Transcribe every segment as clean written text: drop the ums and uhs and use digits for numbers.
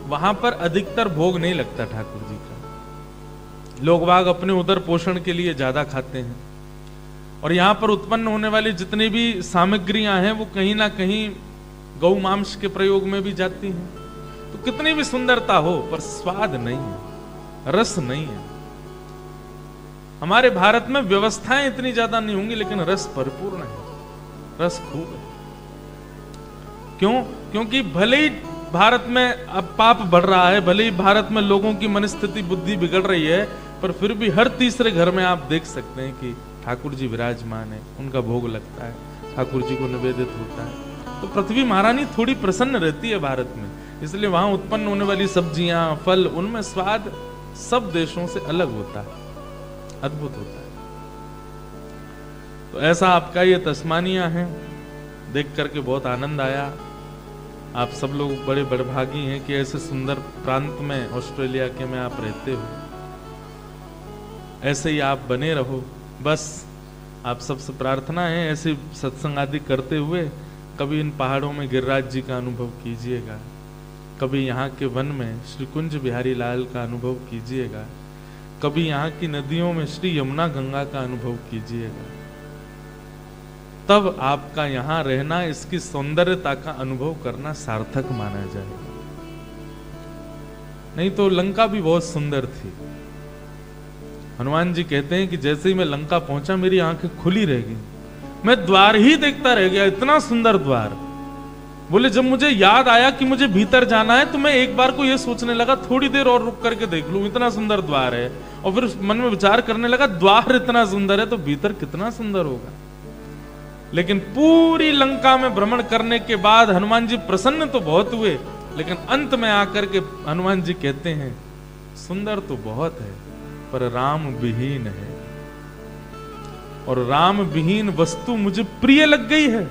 वहां पर अधिकतर भोग नहीं लगता ठाकुर जी का। लोग बाग अपने उदर पोषण के लिए ज्यादा खाते हैं, और यहां पर उत्पन्न होने वाली जितनी भी सामग्रियां हैं वो कहीं ना कहीं गौ मांस के प्रयोग में भी जाती हैं। तो कितनी भी सुंदरता हो पर स्वाद नहीं है, रस नहीं है। हमारे भारत में व्यवस्थाएं इतनी ज्यादा नहीं होंगी लेकिन रस परिपूर्ण है, रस खूब है। क्यों? क्योंकि भले ही भारत में अब पाप बढ़ रहा है, भले ही भारत में लोगों की मनस्थिति बुद्धि बिगड़ रही है, पर फिर भी हर तीसरे घर में आप देख सकते हैं कि ठाकुर जी विराजमान है, उनका भोग लगता है, ठाकुर जी को निवेदित होता है। तो पृथ्वी महारानी थोड़ी प्रसन्न रहती है भारत में, इसलिए वहां उत्पन्न होने वाली सब्जियां, फल, उनमें स्वाद सब देशों से अलग होता है, अद्भुत होता है। तो ऐसा आपका ये तस्मानिया है, देख करके बहुत आनंद आया। आप सब लोग बड़े बड़भागी हैं कि ऐसे सुंदर प्रांत में, ऑस्ट्रेलिया के में आप रहते हो। ऐसे ही आप बने रहो। बस आप सबसे प्रार्थना है, ऐसे सत्संग आदि करते हुए कभी इन पहाड़ों में गिरिराज जी का अनुभव कीजिएगा, कभी यहाँ के वन में श्री कुंज बिहारी लाल का अनुभव कीजिएगा, कभी यहाँ की नदियों में श्री यमुना गंगा का अनुभव कीजिएगा। तब आपका यहाँ रहना, इसकी सौंदर्यता का अनुभव करना सार्थक माना जाएगा। नहीं तो लंका भी बहुत सुंदर थी। हनुमान जी कहते हैं कि जैसे ही मैं लंका पहुंचा मेरी आंखें खुली रह गई, मैं द्वार ही देखता रह गया, इतना सुंदर द्वार। बोले जब मुझे याद आया कि मुझे भीतर जाना है तो मैं एक बार को ये सोचने लगा थोड़ी देर और रुक करके देख लूं, इतना सुंदर द्वार है। और फिर मन में विचार करने लगा द्वार इतना सुंदर है तो भीतर कितना सुंदर होगा। लेकिन पूरी लंका में भ्रमण करने के बाद हनुमान जी प्रसन्न तो बहुत हुए, लेकिन अंत में आकर के हनुमान जी कहते हैं सुंदर तो बहुत है पर राम विहीन है, और राम विहीन वस्तु मुझे प्रिय लग गई है,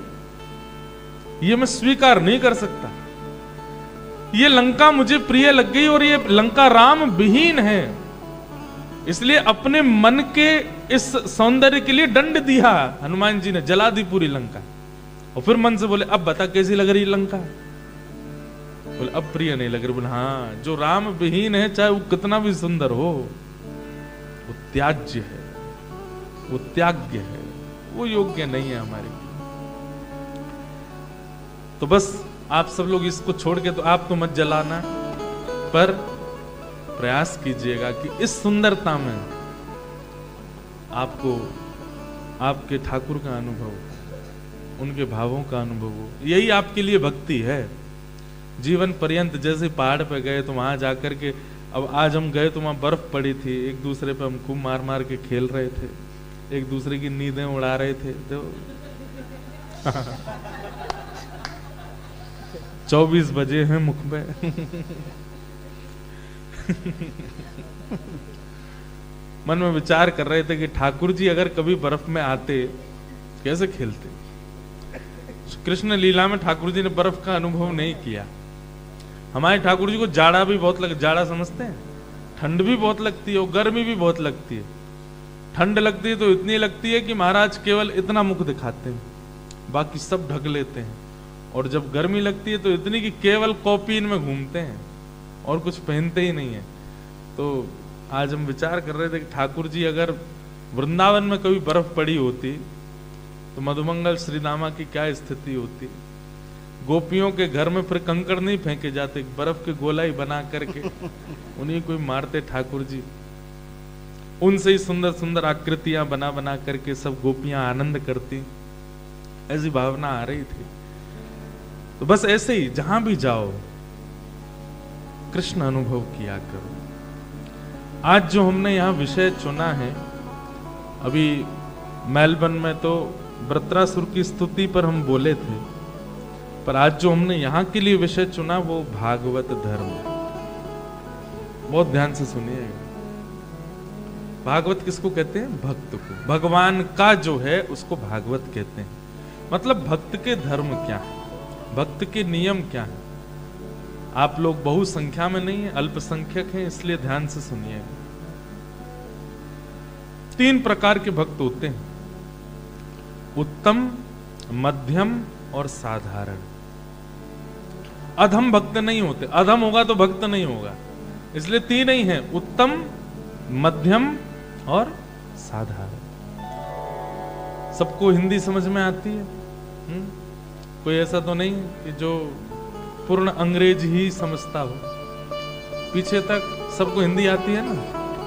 ये मैं स्वीकार नहीं कर सकता। ये लंका मुझे प्रिय लग गई और ये लंका राम विहीन है, इसलिए अपने मन के इस सौंदर्य के लिए दंड दिया हनुमान जी ने, जला दी पूरी लंका। और फिर मन से बोले अब बता कैसी लग रही लंका? बोले अब प्रिय नहीं लग रही। बोले हाँ, जो राम विहीन है चाहे वो कितना भी सुंदर हो, वो त्याज्य है, वो त्याग्य है, वो योग्य नहीं है हमारे लिए। तो बस आप सब लोग इसको छोड़ के, तो आप तो मत जलाना, पर प्रयास कीजिएगा कि इस सुंदरता में आपको आपके ठाकुर का अनुभव, उनके भावों का अनुभव हो। यही आपके लिए भक्ति है। जीवन पर्यंत जैसे पहाड़ पे गए तो वहां जाकर के, अब आज हम गए तो वहां बर्फ पड़ी थी, एक दूसरे पे हम खूब मार मार के खेल रहे थे, एक दूसरे की नींदें उड़ा रहे थे। तो 24 बजे हैं मुख में। मन में विचार कर रहे थे कि ठाकुर जी अगर कभी बर्फ में आते कैसे खेलते। कृष्ण लीला में ठाकुर जी ने बर्फ का अनुभव नहीं किया। हमारे ठाकुर जी को जाड़ा भी बहुत जाड़ा समझते हैं, ठंड भी बहुत लगती है और गर्मी भी बहुत लगती है। ठंड लगती है तो इतनी लगती है कि महाराज केवल इतना मुख दिखाते हैं, बाकी सब ढक लेते हैं। और जब गर्मी लगती है तो इतनी कि केवल कॉपीन में घूमते हैं और कुछ पहनते ही नहीं है। तो आज हम विचार कर रहे थे कि ठाकुर जी अगर वृंदावन में कभी बर्फ पड़ी होती तो मधुमंगल श्रीदामा की क्या स्थिति होती। गोपियों के घर में फिर कंकड़ नहीं फेंके जाते, बर्फ के गोला ही बना करके उन्हीं को मारते ठाकुर जी। उनसे ही सुंदर सुंदर आकृतियां बना बना करके सब गोपियां आनंद करती, ऐसी भावना आ रही थी। तो बस ऐसे ही जहां भी जाओ कृष्ण अनुभव किया करो। आज जो हमने यहाँ विषय चुना है, अभी मेलबर्न में तो वृत्रासुर की स्तुति पर हम बोले थे, पर आज जो हमने यहाँ के लिए विषय चुना वो भागवत धर्म। बहुत ध्यान से सुनिएगा। भागवत किसको कहते हैं? भक्त को। भगवान का जो है उसको भागवत कहते हैं। मतलब भक्त के धर्म क्या है, भक्त के नियम क्या है। आप लोग बहुसंख्या में नहीं है, अल्पसंख्यक हैं, इसलिए ध्यान से सुनिएगा। 3 प्रकार के भक्त होते हैं, उत्तम, मध्यम और साधारण। अधम भक्त नहीं होते, अधम होगा तो भक्त नहीं होगा। इसलिए तीन ही है, उत्तम, मध्यम और साधारण। सबको हिंदी समझ में आती है? कोई ऐसा तो नहीं कि जो पूर्ण अंग्रेज ही समझता हो? पीछे तक सबको हिंदी आती है ना?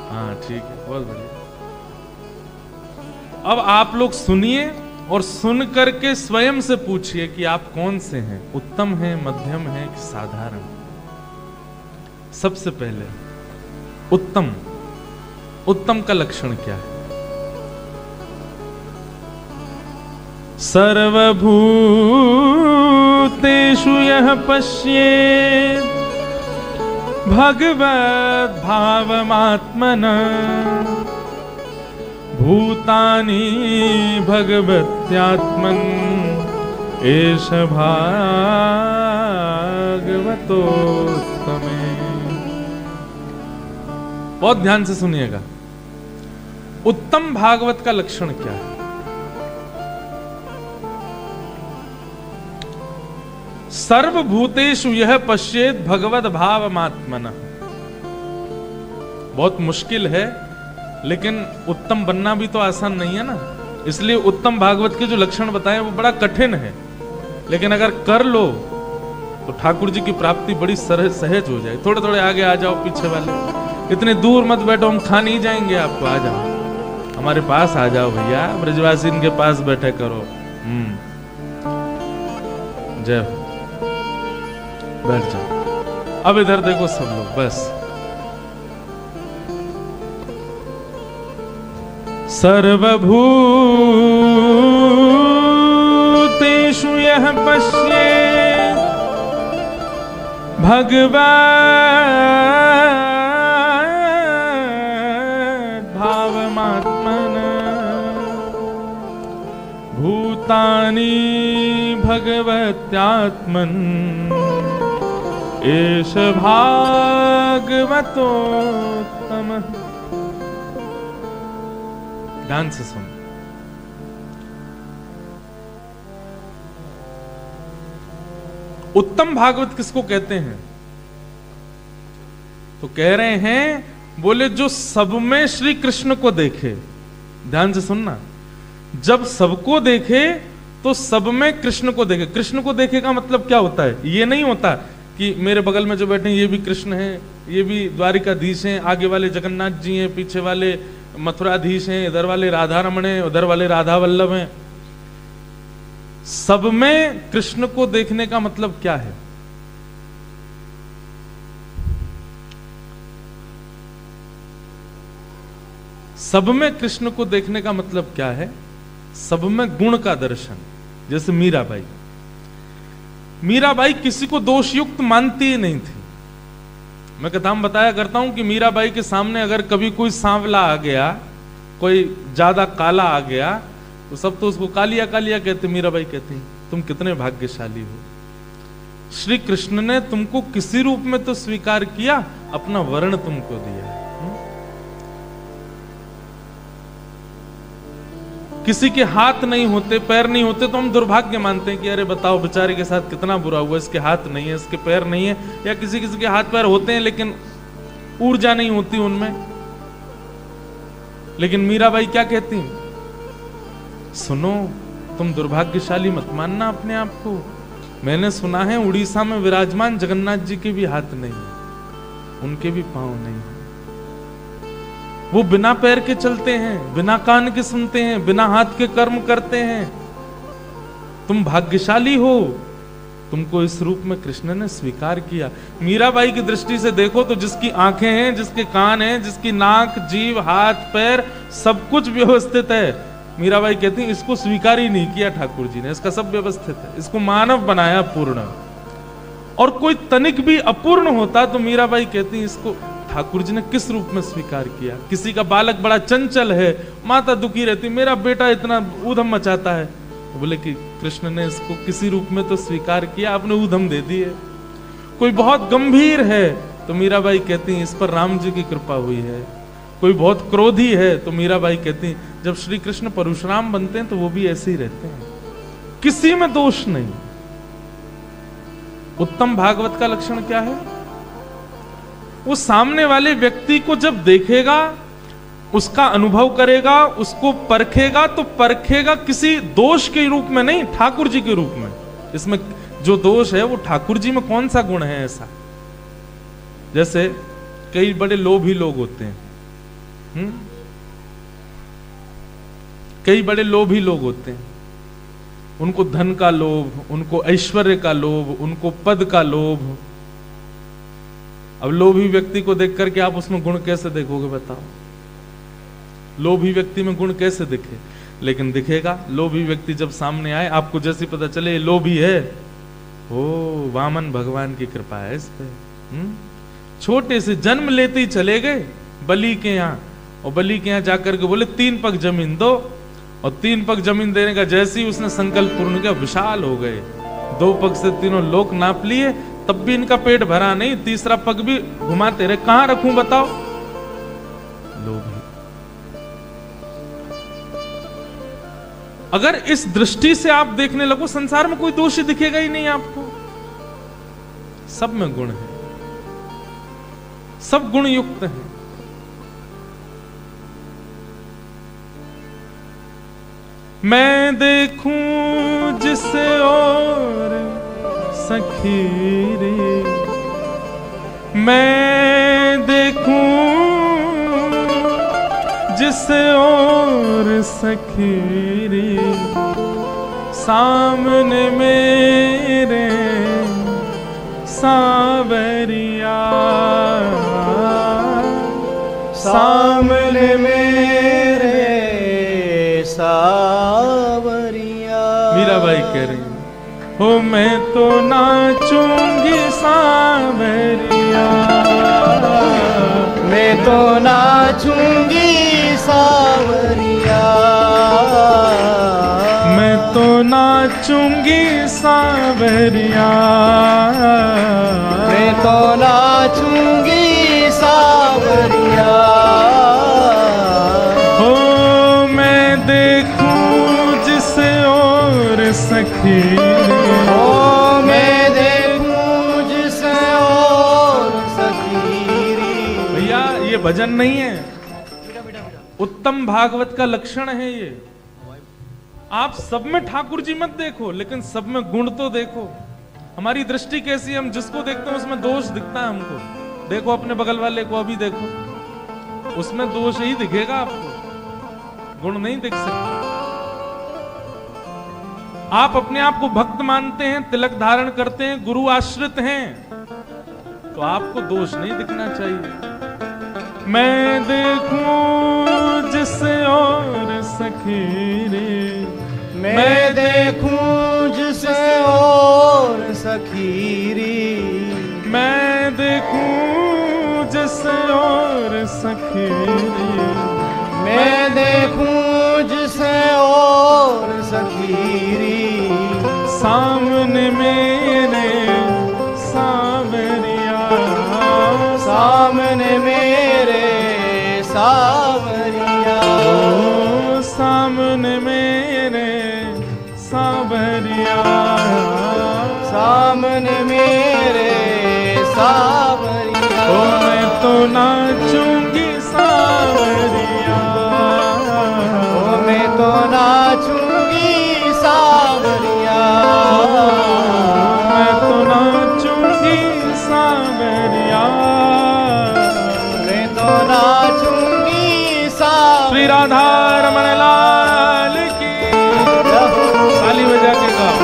हाँ ठीक है, बहुत बढ़िया। अब आप लोग सुनिए और सुन करके स्वयं से पूछिए कि आप कौन से हैं, उत्तम हैं, मध्यम हैं कि साधारण। सबसे पहले उत्तम, उत्तम का लक्षण क्या है? सर्वभूतेषु यः पश्येत् भगवद् भावमात्मनः भूतानि भगवत्यात्मन् एष भागवतोत्तमे। बहुत ध्यान से सुनिएगा, उत्तम भागवत का लक्षण क्या है? सर्वभूतेषु यह पश्येत भगवद भावमात्मनः। बहुत मुश्किल है, लेकिन उत्तम बनना भी तो आसान नहीं है ना। इसलिए उत्तम भागवत के जो लक्षण बताए वो बड़ा कठिन है, लेकिन अगर कर लो तो ठाकुर जी की प्राप्ति बड़ी सहज हो जाए। थोड़े थोड़े आगे आ जाओ, पीछे वाले इतने दूर मत बैठो, हम खा नहीं जाएंगे आपको। आ जाओ, हमारे पास आ जाओ भैया, ब्रजवासी इनके पास बैठे करो। जय हो, बैठ जाओ। अब इधर देखो सब लोग, बस। सर्वभूतेषु यः पश्येत् भगवद् भावमात्मनः भूतानि भगवत्यात्मन् एष भागवतोत्तमः। ध्यान से सुन। उत्तम भागवत किसको कहते हैं? तो कह रहे हैं, बोले जो सब में श्री कृष्ण को देखे। ध्यान से सुनना, जब सबको देखे तो सब में कृष्ण को देखे। कृष्ण को देखे का मतलब क्या होता है? ये नहीं होता कि मेरे बगल में जो बैठे हैं ये भी कृष्ण हैं, ये भी द्वारिकाधीश हैं, आगे वाले जगन्नाथ जी हैं, पीछे वाले मथुराधीश हैं, इधर वाले राधा रमण हैं, उधर वाले राधा वल्लभ हैं। सब में कृष्ण को देखने का मतलब क्या है? सब में कृष्ण को देखने का मतलब क्या है? सब में गुण का दर्शन। जैसे मीराबाई, मीराबाई किसी को दोषयुक्त मानती ही नहीं थी। मैं कथाम बताया करता हूं कि मीराबाई के सामने अगर कभी कोई सांवला आ गया, कोई ज्यादा काला आ गया, तो सब तो उसको कालिया कालिया कहते। मीराबाई कहती तुम कितने भाग्यशाली हो, श्री कृष्ण ने तुमको किसी रूप में तो स्वीकार किया, अपना वर्ण तुमको दिया। किसी के हाथ नहीं होते, पैर नहीं होते तो हम दुर्भाग्य मानते हैं कि अरे बताओ बेचारे के साथ कितना बुरा हुआ, इसके हाथ नहीं है, इसके पैर नहीं है। या किसी किसी के हाथ पैर होते हैं लेकिन ऊर्जा नहीं होती उनमें। लेकिन मीराबाई क्या कहती, सुनो तुम दुर्भाग्यशाली मत मानना अपने आप को। मैंने सुना है उड़ीसा में विराजमान जगन्नाथ जी के भी हाथ नहीं है, उनके भी पांव नहीं है। वो बिना पैर के चलते हैं, बिना कान के सुनते हैं, बिना हाथ के कर्म करते हैं। तुम भाग्यशाली हो, तुमको इस रूप में कृष्ण ने स्वीकार किया। मीराबाई की दृष्टि से देखो तो जिसकी आंखें हैं, जिसके कान हैं, जिसकी नाक, जीभ, हाथ, पैर सब कुछ व्यवस्थित है, मीराबाई कहती है इसको स्वीकार ही नहीं किया ठाकुर जी ने, इसका सब व्यवस्थित है, इसको मानव बनाया पूर्ण। और कोई तनिक भी अपूर्ण होता तो मीराबाई कहती इसको ठाकुर जी ने किस रूप में स्वीकार किया। किसी का बालक बड़ा चंचल है, माता दुखी रहती, मेरा बेटा इतना ऊधम मचाता है, तो बोले कि कृष्ण ने इसको किसी रूप में तो स्वीकार किया, आपने ऊधम दे दिए। कोई बहुत गंभीर है तो मीराबाई कहती इस पर राम जी की कृपा हुई है। कोई बहुत क्रोधी है तो मीराबाई कहती जब श्री कृष्ण परशुराम बनते हैं तो वो भी ऐसे ही रहते हैं, किसी में दोष नहीं। उत्तम भागवत का लक्षण क्या है? वो सामने वाले व्यक्ति को जब देखेगा, उसका अनुभव करेगा, उसको परखेगा, तो परखेगा किसी दोष के रूप में नहीं, ठाकुर जी के रूप में। इसमें जो दोष है वो ठाकुर जी में कौन सा गुण है ऐसा? जैसे कई बड़े लोभी लोग होते हैं, कई बड़े लोभी लोग होते हैं, उनको धन का लोभ, उनको ऐश्वर्य का लोभ, उनको पद का लोभ। अब लोभी व्यक्ति को देख करके आप उसमें गुण कैसे देखोगे बताओ? लोभी व्यक्ति में गुण कैसे दिखे? लेकिन दिखेगा, लोभी व्यक्ति जब सामने आए, आपको जैसे पता चले ये लोभी है, ओ वामन भगवान की कृपा है इस पे। छोटे से जन्म लेते ही चले गए बलि के यहाँ, और बलि के यहाँ जाकर के बोले 3 पग जमीन दो, और 3 पग जमीन देने का जैसे ही उसने संकल्प पूर्ण किया, विशाल हो गए। 2 पग से तीनों लोक नाप लिए, तब भी इनका पेट भरा नहीं, तीसरा पग भी घुमाते रहे। कहां रखूं बताओ? लोभी। अगर इस दृष्टि से आप देखने लगो, संसार में कोई दोषी दिखेगा ही नहीं आपको। सब में गुण है, सब गुण युक्त हैं। मैं देखूं जिस ओर सखी रे, मैं देखूं जिस ओर सखी रे, सामने मेरे सावरिया, सामने मेरे सावरिया। मीराबाई कह रही हो, मैं तो नाचूंगी सावरिया, मैं तो नाचूंगी सावरिया, मैं तो नाचूंगी सावरिया, मैं तो नाचूंगी सावरिया। हो मैं देखूं जिस ओर सखी, ओ मैं देखूं जिस ओर सखी। भैया ये भजन नहीं है, उत्तम भागवत का लक्षण है ये। आप सब में ठाकुर जी मत देखो, लेकिन सब में गुण तो देखो। हमारी दृष्टि कैसी है, हम जिसको देखते हैं उसमें दोष दिखता है हमको। देखो अपने बगल वाले को, अभी देखो, उसमें दोष ही दिखेगा आपको, गुण नहीं दिख सकते। आप अपने आप को भक्त मानते हैं, तिलक धारण करते हैं, गुरु आश्रित हैं, तो आपको दोष नहीं दिखना चाहिए। मैं देखूं जिस ओर सखी रे, मैं देखूं जिस ओर सखी रे, मैं देखूं जिस ओर सखी रे, मैं देखूं जिस ओर सखी रे, सामने मेरे सावरिया, सामने मेरे सावरिया, ओ सामने मेरे सावरिया, सामने मेरे सावरिया। ओ मैं तो नाचूंगी सावरिया, ओ मैं तो नाचूंगी सावरिया, मैं तो नाचूंगी सावरिया, मैं तो नाचूंगी सावरिया। श्री राधा रमन लाल की ताली बजा के गाओ।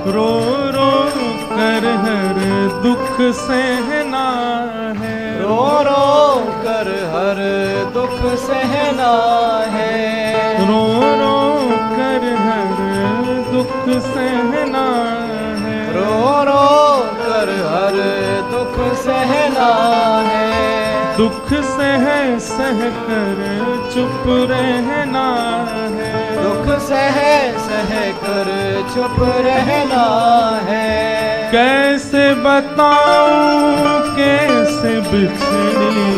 रो रो कर हर दुख सहना है, रो रो कर हर दुख दुख सहना है। रो रो कर हर दुख सहना है। रो रो कर हर दुख सहना है। दुख सह कर चुप रहना है। दुख सह कर चुप रहना है। कैसे बताऊं कैसे बिछड़ी,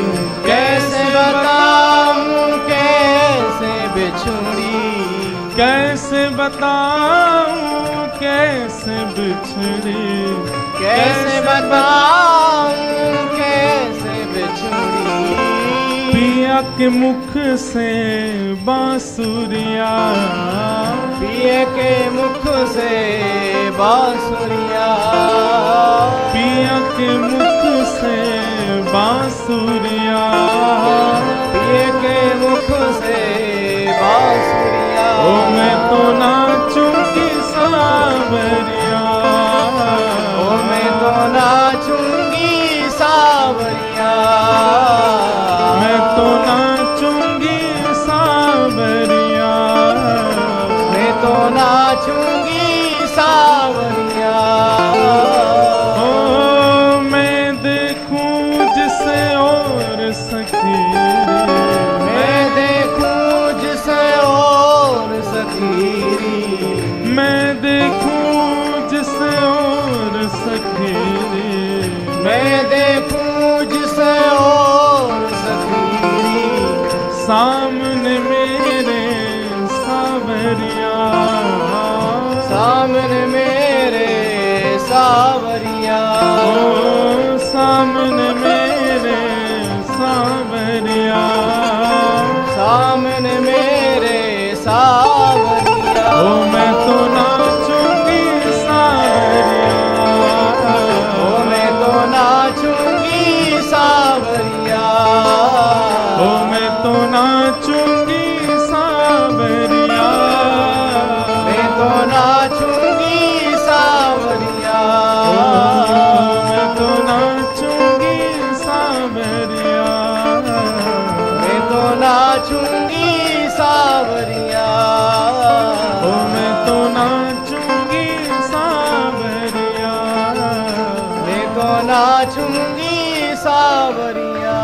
कैसे बताऊं कैसे बिछड़ी। कैसे बताऊं कैसे बिछड़ी। कैसे बताऊं कैसे बिछड़ी। पिया के मुख से बांसुरिया, पिया के मुख से बांसुरिया। पिया के मुख से बांसुरिया। पिया के मुख से बांसुरिया। ओ मैं तो नाचूंगी सावरिया। ओ मैं तो नाचूंगी सावरिया। मैं तो नाचूंगी सावरिया। मैं तो नाचूंगी सावरिया। ओ मैं देखूं जिसे और सखी। मैं देखूं जिसे और सखीरी। मैं देखूं जिसे और सखी। मैं देखूं जिसे और सखीरी। सामने मेरे सावरिया। सामने मेरे सावरिया। ओ सामने मेरे सावरिया। सामने मेरे सावरिया। ओ मैं तो नाचूंगी सावरिया। ओ मैं तो नाचूंगी सावरिया। ओ मैं तो नाचूंगी सावरिया। मैं तो नाचूंगी सावरिया। मैं तो नाचूंगी सावरिया। मैं तो नाचूंगी सावरिया। ओ मैं तो नाचूंगी सावरिया। मैं तो नाचूंगी सावरिया।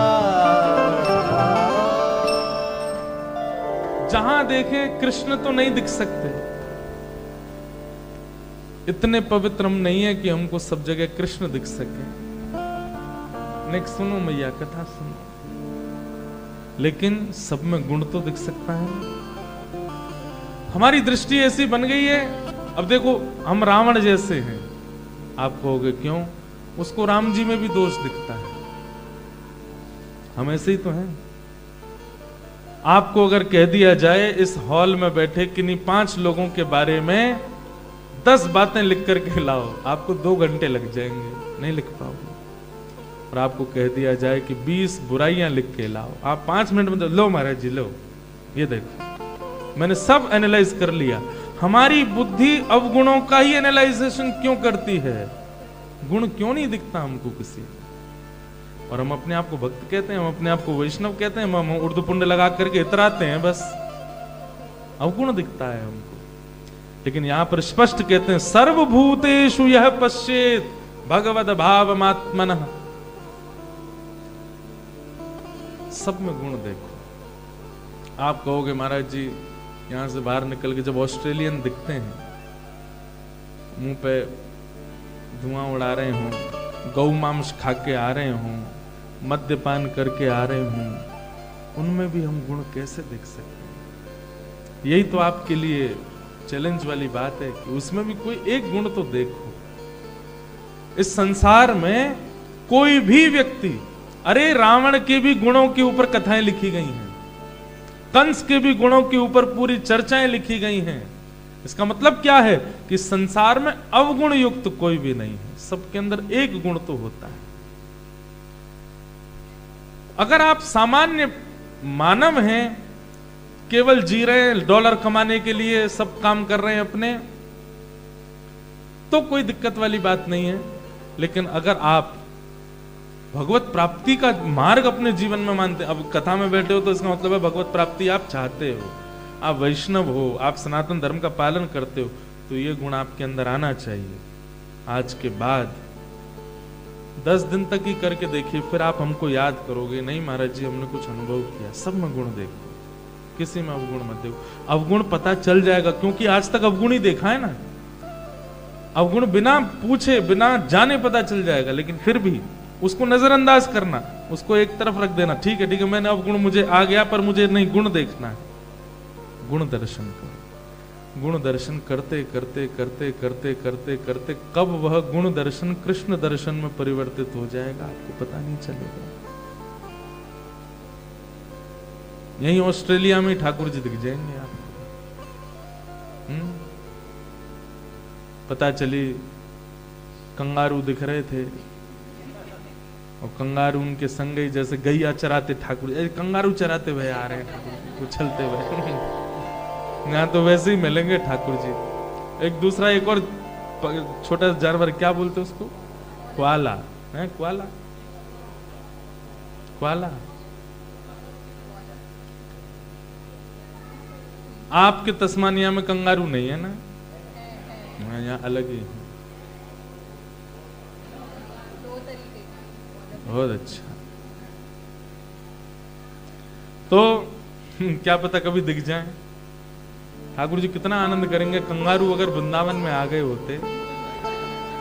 जहां देखें कृष्ण तो नहीं दिख सकते, इतने पवित्र हम नहीं है कि हमको सब जगह कृष्ण दिख सके। नेक्स्ट सुनो मैया कथा सुनो, लेकिन सब में गुण तो दिख सकता है। हमारी दृष्टि ऐसी बन गई है, अब देखो हम रावण जैसे हैं। आप कहोगे क्यों? उसको राम जी में भी दोष दिखता है, हम ऐसे ही तो हैं। आपको अगर कह दिया जाए इस हॉल में बैठे किन्हीं 5 लोगों के बारे में 10 बातें लिख करके लाओ, आपको 2 घंटे लग जाएंगे, नहीं लिख पाओगे। और आपको कह दिया जाए कि 20 बुराइयां लिख के लाओ, आप 5 मिनट में लो महाराज जी लो, ये देखो मैंने सब एनालाइज कर लिया। हमारी बुद्धि अवगुणों का ही एनालाइजेशन क्यों करती है? गुण क्यों नहीं दिखता हमको किसी? और हम अपने आप को भक्त कहते हैं, हम अपने आप को वैष्णव कहते हैं, हम उर्दू पुंड लगा करके इतराते हैं, बस अवगुण दिखता है हमको। लेकिन यहां पर स्पष्ट कहते हैं सर्वभूतेषु यह पश्येत भगवद भावमात्मनः। सब में गुण देखो। आप कहोगे महाराज जी यहां से बाहर निकल के जब ऑस्ट्रेलियन दिखते हैं, मुंह पे धुआं उड़ा रहे हों, गौ मांस खा के आ रहे हों, मद्यपान करके आ रहे हों, उनमें भी हम गुण कैसे देख सकते हैं? यही तो आपके लिए चैलेंज वाली बात है कि उसमें भी कोई एक गुण तो देखो। इस संसार में कोई भी व्यक्ति, अरे रावण के भी गुणों के ऊपर कथाएं लिखी गई हैं, कंस के भी गुणों के ऊपर पूरी चर्चाएं लिखी गई हैं। इसका मतलब क्या है कि संसार में अवगुण युक्त कोई भी नहीं है, सबके अंदर एक गुण तो होता है। अगर आप सामान्य मानव हैं, केवल जी रहे हैं, डॉलर कमाने के लिए सब काम कर रहे हैं अपने, तो कोई दिक्कत वाली बात नहीं है। लेकिन अगर आप भगवत प्राप्ति का मार्ग अपने जीवन में मानते। अब कथा में बैठे हो तो इसका मतलब है भगवत प्राप्ति आप चाहते हो, आप वैष्णव हो, आप सनातन धर्म का पालन करते हो, तो ये गुण आपके अंदर आना चाहिए। आज के बाद 10 दिन तक ही करके देखिए, फिर आप हमको याद करोगे, नहीं महाराज जी हमने कुछ अनुभव किया। सब में गुण देखो, किसी में अवगुण मत देखो। अवगुण पता चल जाएगा, क्योंकि आज तक अवगुण ही देखा है ना। अवगुण बिना पूछे बिना जाने पता चल जाएगा, लेकिन फिर भी उसको नजरअंदाज करना, उसको एक तरफ रख देना। ठीक है मैंने अवगुण मुझे आ गया, पर मुझे नहीं गुण देखना है। गुण दर्शन करो। गुण दर्शन करते करते करते करते करते करते कब वह गुण दर्शन कृष्ण दर्शन में परिवर्तित हो जाएगा आपको पता नहीं चलेगा। यहीं ऑस्ट्रेलिया में ठाकुर जी दिख जाएंगे आपको। पता चली कंगारू दिख रहे थे और कंगारू उनके संग ही जैसे गैया चराते ठाकुर जी, कंगारू चराते हुए आ रहे हैं ठाकुर जी, उछलते हुए। यहाँ तो वैसे ही मिलेंगे ठाकुर जी। एक दूसरा एक और छोटा जानवर, क्या बोलते उसको, क्वाला है, क्वाला क्वाला। आपके तस्मानिया में कंगारू नहीं है ना, यहाँ अलग ही है। बहुत अच्छा। तो क्या पता कभी दिख जाए। ठाकुर जी कितना आनंद करेंगे। कंगारू अगर वृंदावन में आ गए होते,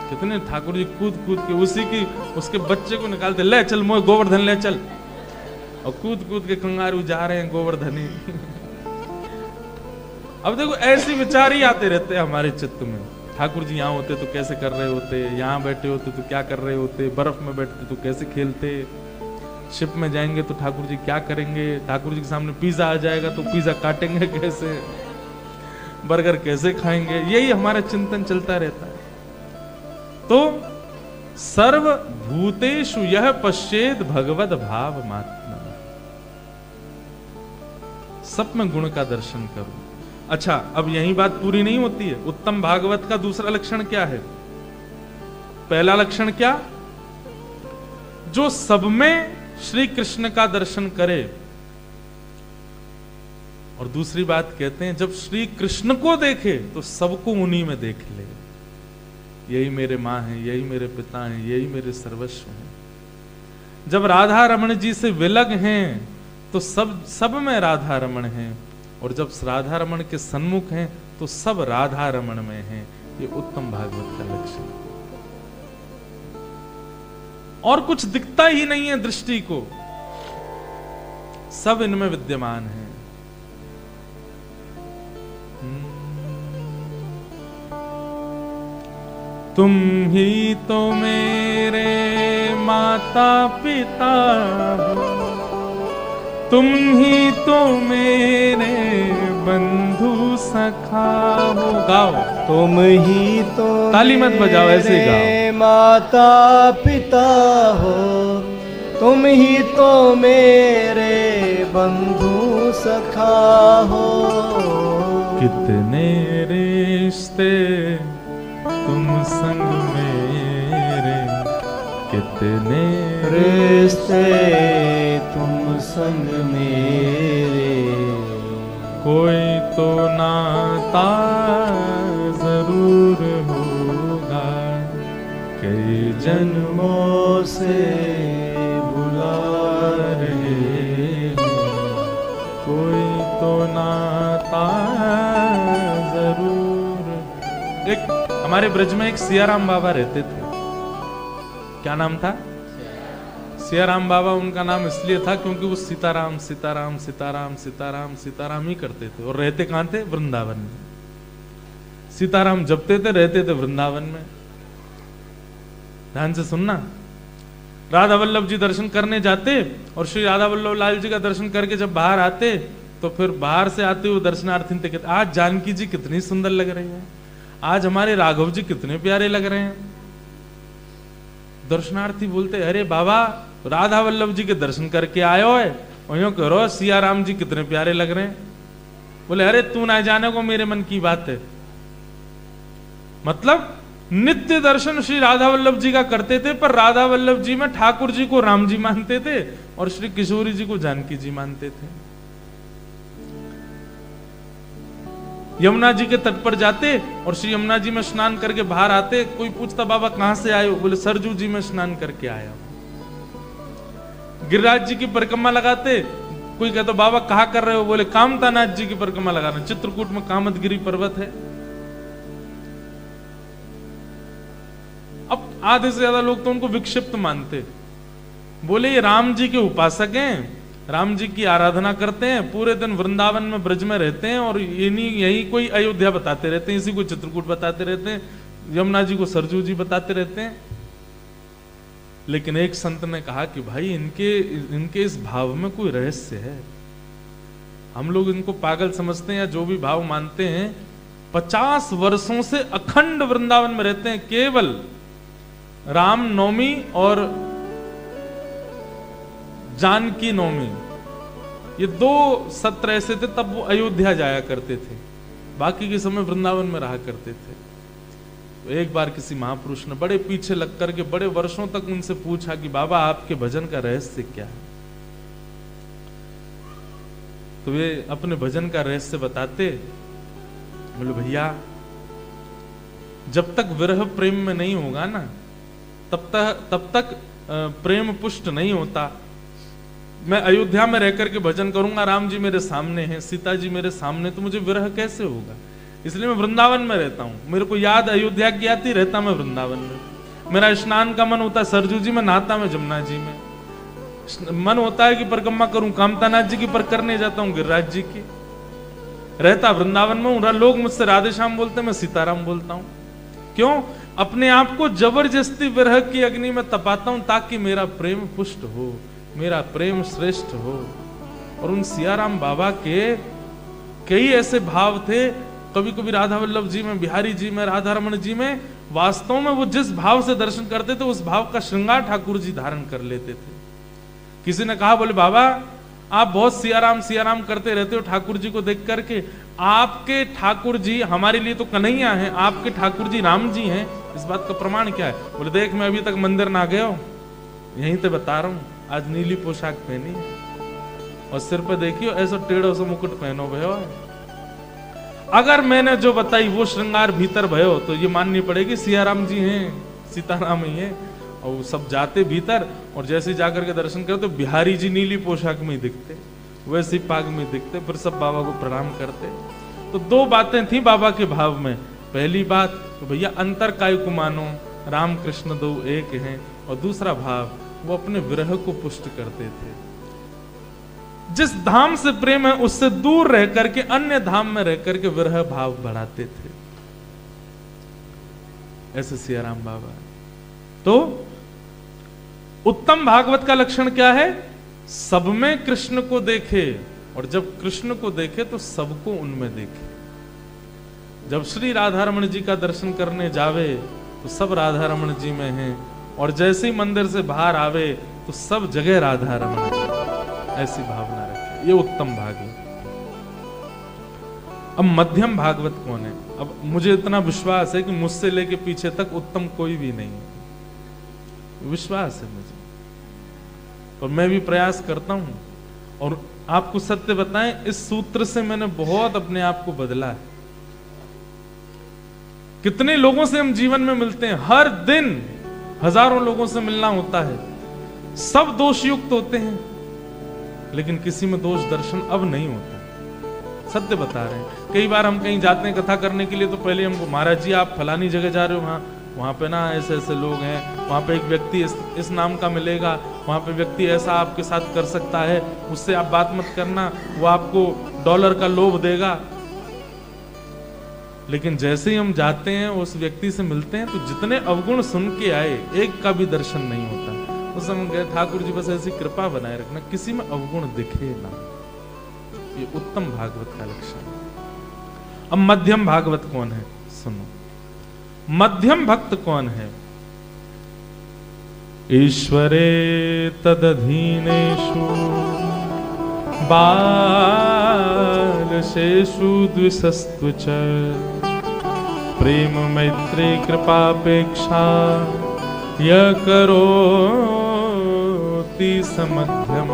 कितने ठाकुर जी कूद कूद के उसी की उसके बच्चे को निकालते, ले चल मोए गोवर्धन ले चल, और कूद कूद के कंगारू जा रहे हैं गोवर्धनी। अब देखो ऐसे विचार ही आते रहते हैं हमारे चित्त में। ठाकुर जी यहाँ होते तो कैसे कर रहे होते, यहाँ बैठे होते तो क्या कर रहे होते, बर्फ में बैठते तो कैसे खेलते, शिप में जाएंगे तो ठाकुर जी क्या करेंगे, ठाकुर जी के सामने पिज्जा आ जाएगा तो पिज्जा काटेंगे कैसे, बर्गर कैसे खाएंगे। यही हमारा चिंतन चलता रहता है। तो सर्व भूतेषु यह पश्चेद भगवद भाव मात्मा, सब में गुण का दर्शन करो। अच्छा, अब यही बात पूरी नहीं होती है। उत्तम भागवत का दूसरा लक्षण क्या है? पहला लक्षण क्या? जो सब में श्री कृष्ण का दर्शन करे। और दूसरी बात कहते हैं, जब श्री कृष्ण को देखे तो सबको उन्हीं में देख ले। यही मेरे माँ हैं, यही मेरे पिता हैं, यही मेरे सर्वस्व हैं। जब राधा रमण जी से विलग हैं तो सब में राधा रमण हैं, और जब राधा रमण के सन्मुख हैं तो सब राधा रमण में हैं। ये उत्तम भागवत का लक्षण। और कुछ दिखता ही नहीं है दृष्टि को, सब इनमें विद्यमान है। तुम ही तो मेरे माता पिता हो, तुम ही तो मेरे बंधु सखा हो। गाओ। तुम ही तो ताली मत बजाओ, ऐसे ही गाओ। माता पिता हो, तुम ही तो मेरे बंधु सखा हो। कितने रिश्ते तुम संग मेरे, कितने रिश्ते तुम संग मेरे। कोई तो नाता जरूर होगा, कई जन्मों से बुला रहे हो। कोई तो नाता जरूर। एक हमारे ब्रज में एक सियाराम बाबा रहते थे। क्या नाम था? सियाराम बाबा। उनका नाम इसलिए था क्योंकि वो सीताराम सीताराम सीताराम सीताराम सीताराम ही करते थे। और रहते कहां थे? वृंदावन में। सीताराम जपते थे, रहते थे वृंदावन में। ध्यान से सुनना। राधा वल्लभ जी दर्शन करने जाते और श्री राधा वल्लभ लाल जी का दर्शन करके जब बाहर आते तो फिर बाहर से आते हुए दर्शनार्थी कहते, आज जानकी जी कितनी सुंदर लग रही है, आज हमारे राघव जी कितने प्यारे लग रहे हैं। दर्शनार्थी बोलते, अरे बाबा राधा वल्लभ जी के दर्शन करके आयो है और यूं करो सिया राम जी कितने प्यारे लग रहे हैं। बोले, अरे तू ना जाने को मेरे मन की बात है। मतलब नित्य दर्शन श्री राधा वल्लभ जी का करते थे, पर राधा वल्लभ जी में ठाकुर जी को राम जी मानते थे और श्री किशोरी जी को जानकी जी मानते थे। यमुना जी के तट पर जाते और श्री यमुना जी में स्नान करके बाहर आते, कोई पूछता बाबा कहां से आए हो, बोले सरजू जी में स्नान करके आया हूं। गिरिराज जी की परिक्रमा लगाते, कोई कहता बाबा कहा कर रहे हो, बोले कामतानाथ जी की परिक्रमा लगा रहे, चित्रकूट में कामतगिरी पर्वत है। अब आधे से ज्यादा लोग तो उनको विक्षिप्त मानते, बोले ये राम जी के उपासक हैं, राम जी की आराधना करते हैं, पूरे दिन वृंदावन में ब्रज में रहते हैं और यही कोई अयोध्या बताते रहते हैं, इसी को चित्रकूट बताते रहते हैं, यमुना जी को सरजू जी बताते रहते हैं। लेकिन एक संत ने कहा कि भाई इनके इस भाव में कोई रहस्य है। हम लोग इनको पागल समझते हैं या जो भी भाव मानते हैं, 50 वर्षों से अखंड वृंदावन में रहते हैं, केवल राम नवमी और जानकी नवमी ये 2 सत्र ऐसे थे, तब वो अयोध्या जाया करते थे, बाकी के समय वृंदावन में रहा करते थे। तो एक बार किसी महापुरुष ने बड़े पीछे लग करके बड़े वर्षों तक उनसे पूछा कि बाबा आपके भजन का रहस्य क्या है। तो वे अपने भजन का रहस्य बताते, बोले भैया जब तक विरह प्रेम में नहीं होगा ना, तब तक प्रेम पुष्ट नहीं होता। मैं अयोध्या में रहकर के भजन करूंगा, राम जी मेरे सामने हैं, सीता जी मेरे सामने, तो मुझे विरह कैसे होगा? इसलिए मैं वृंदावन में रहता हूं। मेरे को याद अयोध्या की आती, रहता मैं वृंदावन में। मेरा स्नान का मन होता है सरजू जी में, नहाता मैं जमुना जी में। मन होता है कि परिक्रमा करूं, कामतानाथ जी की पर करने जाता हूं, गिरिराज जी की। रहता वृंदावन में हूं। लोग मुझसे राधे श्याम बोलते, मैं सीताराम बोलता हूं। क्यों? अपने आप को जबरदस्ती विरह की अग्नि में तपाता हूं, ताकि मेरा प्रेम पुष्ट हो, मेरा प्रेम श्रेष्ठ हो। और उन सियाराम बाबा के कई ऐसे भाव थे, कभी कभी राधा वल्लभ जी में, बिहारी जी में, राधा रमन जी में, वास्तव में वो जिस भाव से दर्शन करते थे उस भाव का श्रृंगार ठाकुर जी धारण कर लेते थे। किसी ने कहा, बोले बाबा आप बहुत सियाराम सियाराम करते रहते हो ठाकुर जी को देख करके, आपके ठाकुर जी हमारे लिए तो कन्हैया हैं, आपके ठाकुर जी राम जी हैं, इस बात का प्रमाण क्या है? बोले देख मैं अभी तक मंदिर ना गया हूं, यहीं तो बता रहा हूं, आज नीली पोशाक पहनी है और सिर पे देखियो ऐसा टेढ़ो सा मुकुट पहनो भयो है। अगर मैंने जो बताई वो श्रृंगार भीतर भयो तो ये माननी पड़ेगी सियाराम जी हैं, सीताराम ही है। और वो सब जाते भीतर और जैसे जाकर के दर्शन करते तो बिहारी जी नीली पोशाक में ही दिखते, वैसे पाग में दिखते, फिर सब बाबा को प्रणाम करते। तो 2 बातें थी बाबा के भाव में। पहली बात तो भैया अंतर काय को मानो, राम कृष्ण 2 एक हैं। और दूसरा भाव, वो अपने विरह को पुष्ट करते थे। जिस धाम से प्रेम है उससे दूर रह करके अन्य धाम में रह करके विरह भाव बढ़ाते थे। ऐसे सियाराम बाबा। तो उत्तम भागवत का लक्षण क्या है? सब में कृष्ण को देखे, और जब कृष्ण को देखे तो सबको उनमें देखे। जब श्री राधा रमण जी का दर्शन करने जावे तो सब राधा रमण जी में हैं, और जैसे ही मंदिर से बाहर आवे तो सब जगह राधा रमण जी। ऐसी भावना रखे, ये उत्तम भागवत। अब मध्यम भागवत कौन है? अब मुझे इतना विश्वास है कि मुझसे लेके पीछे तक उत्तम कोई भी नहीं है, विश्वास है मुझे, और मैं भी प्रयास करता हूं। और आपको सत्य बताएं, इस सूत्र से मैंने बहुत अपने आप को बदला है। कितने लोगों से हम जीवन में मिलते हैं, हर दिन हजारों लोगों से मिलना होता है, सब दोषयुक्त होते हैं, लेकिन किसी में दोष दर्शन अब नहीं होता। सत्य बता रहे हैं। कई बार हम कहीं जाते हैं कथा करने के लिए, तो पहले हमको महाराज जी आप फलानी जगह जा रहे हो, वहां पे ना ऐसे ऐसे लोग हैं, वहां पे एक व्यक्ति इस नाम का मिलेगा, वहां पे व्यक्ति ऐसा आपके साथ कर सकता है, उससे आप बात मत करना, वो आपको डॉलर का लोभ देगा। लेकिन जैसे ही हम जाते हैं उस व्यक्ति से मिलते हैं, तो जितने अवगुण सुन के आए एक का भी दर्शन नहीं होता। उस समय गए, ठाकुर जी बस ऐसी कृपा बनाए रखना, किसी में अवगुण दिखे ना। ये उत्तम भागवत का लक्षण है। अब मध्यम भागवत कौन है? सुनो, मध्यम भक्त कौन है? ईश्वरे तदधीनेषु बालशेषु द्विषस्तु च प्रेम मैत्री कृपापेक्षा य करोति समध्यम।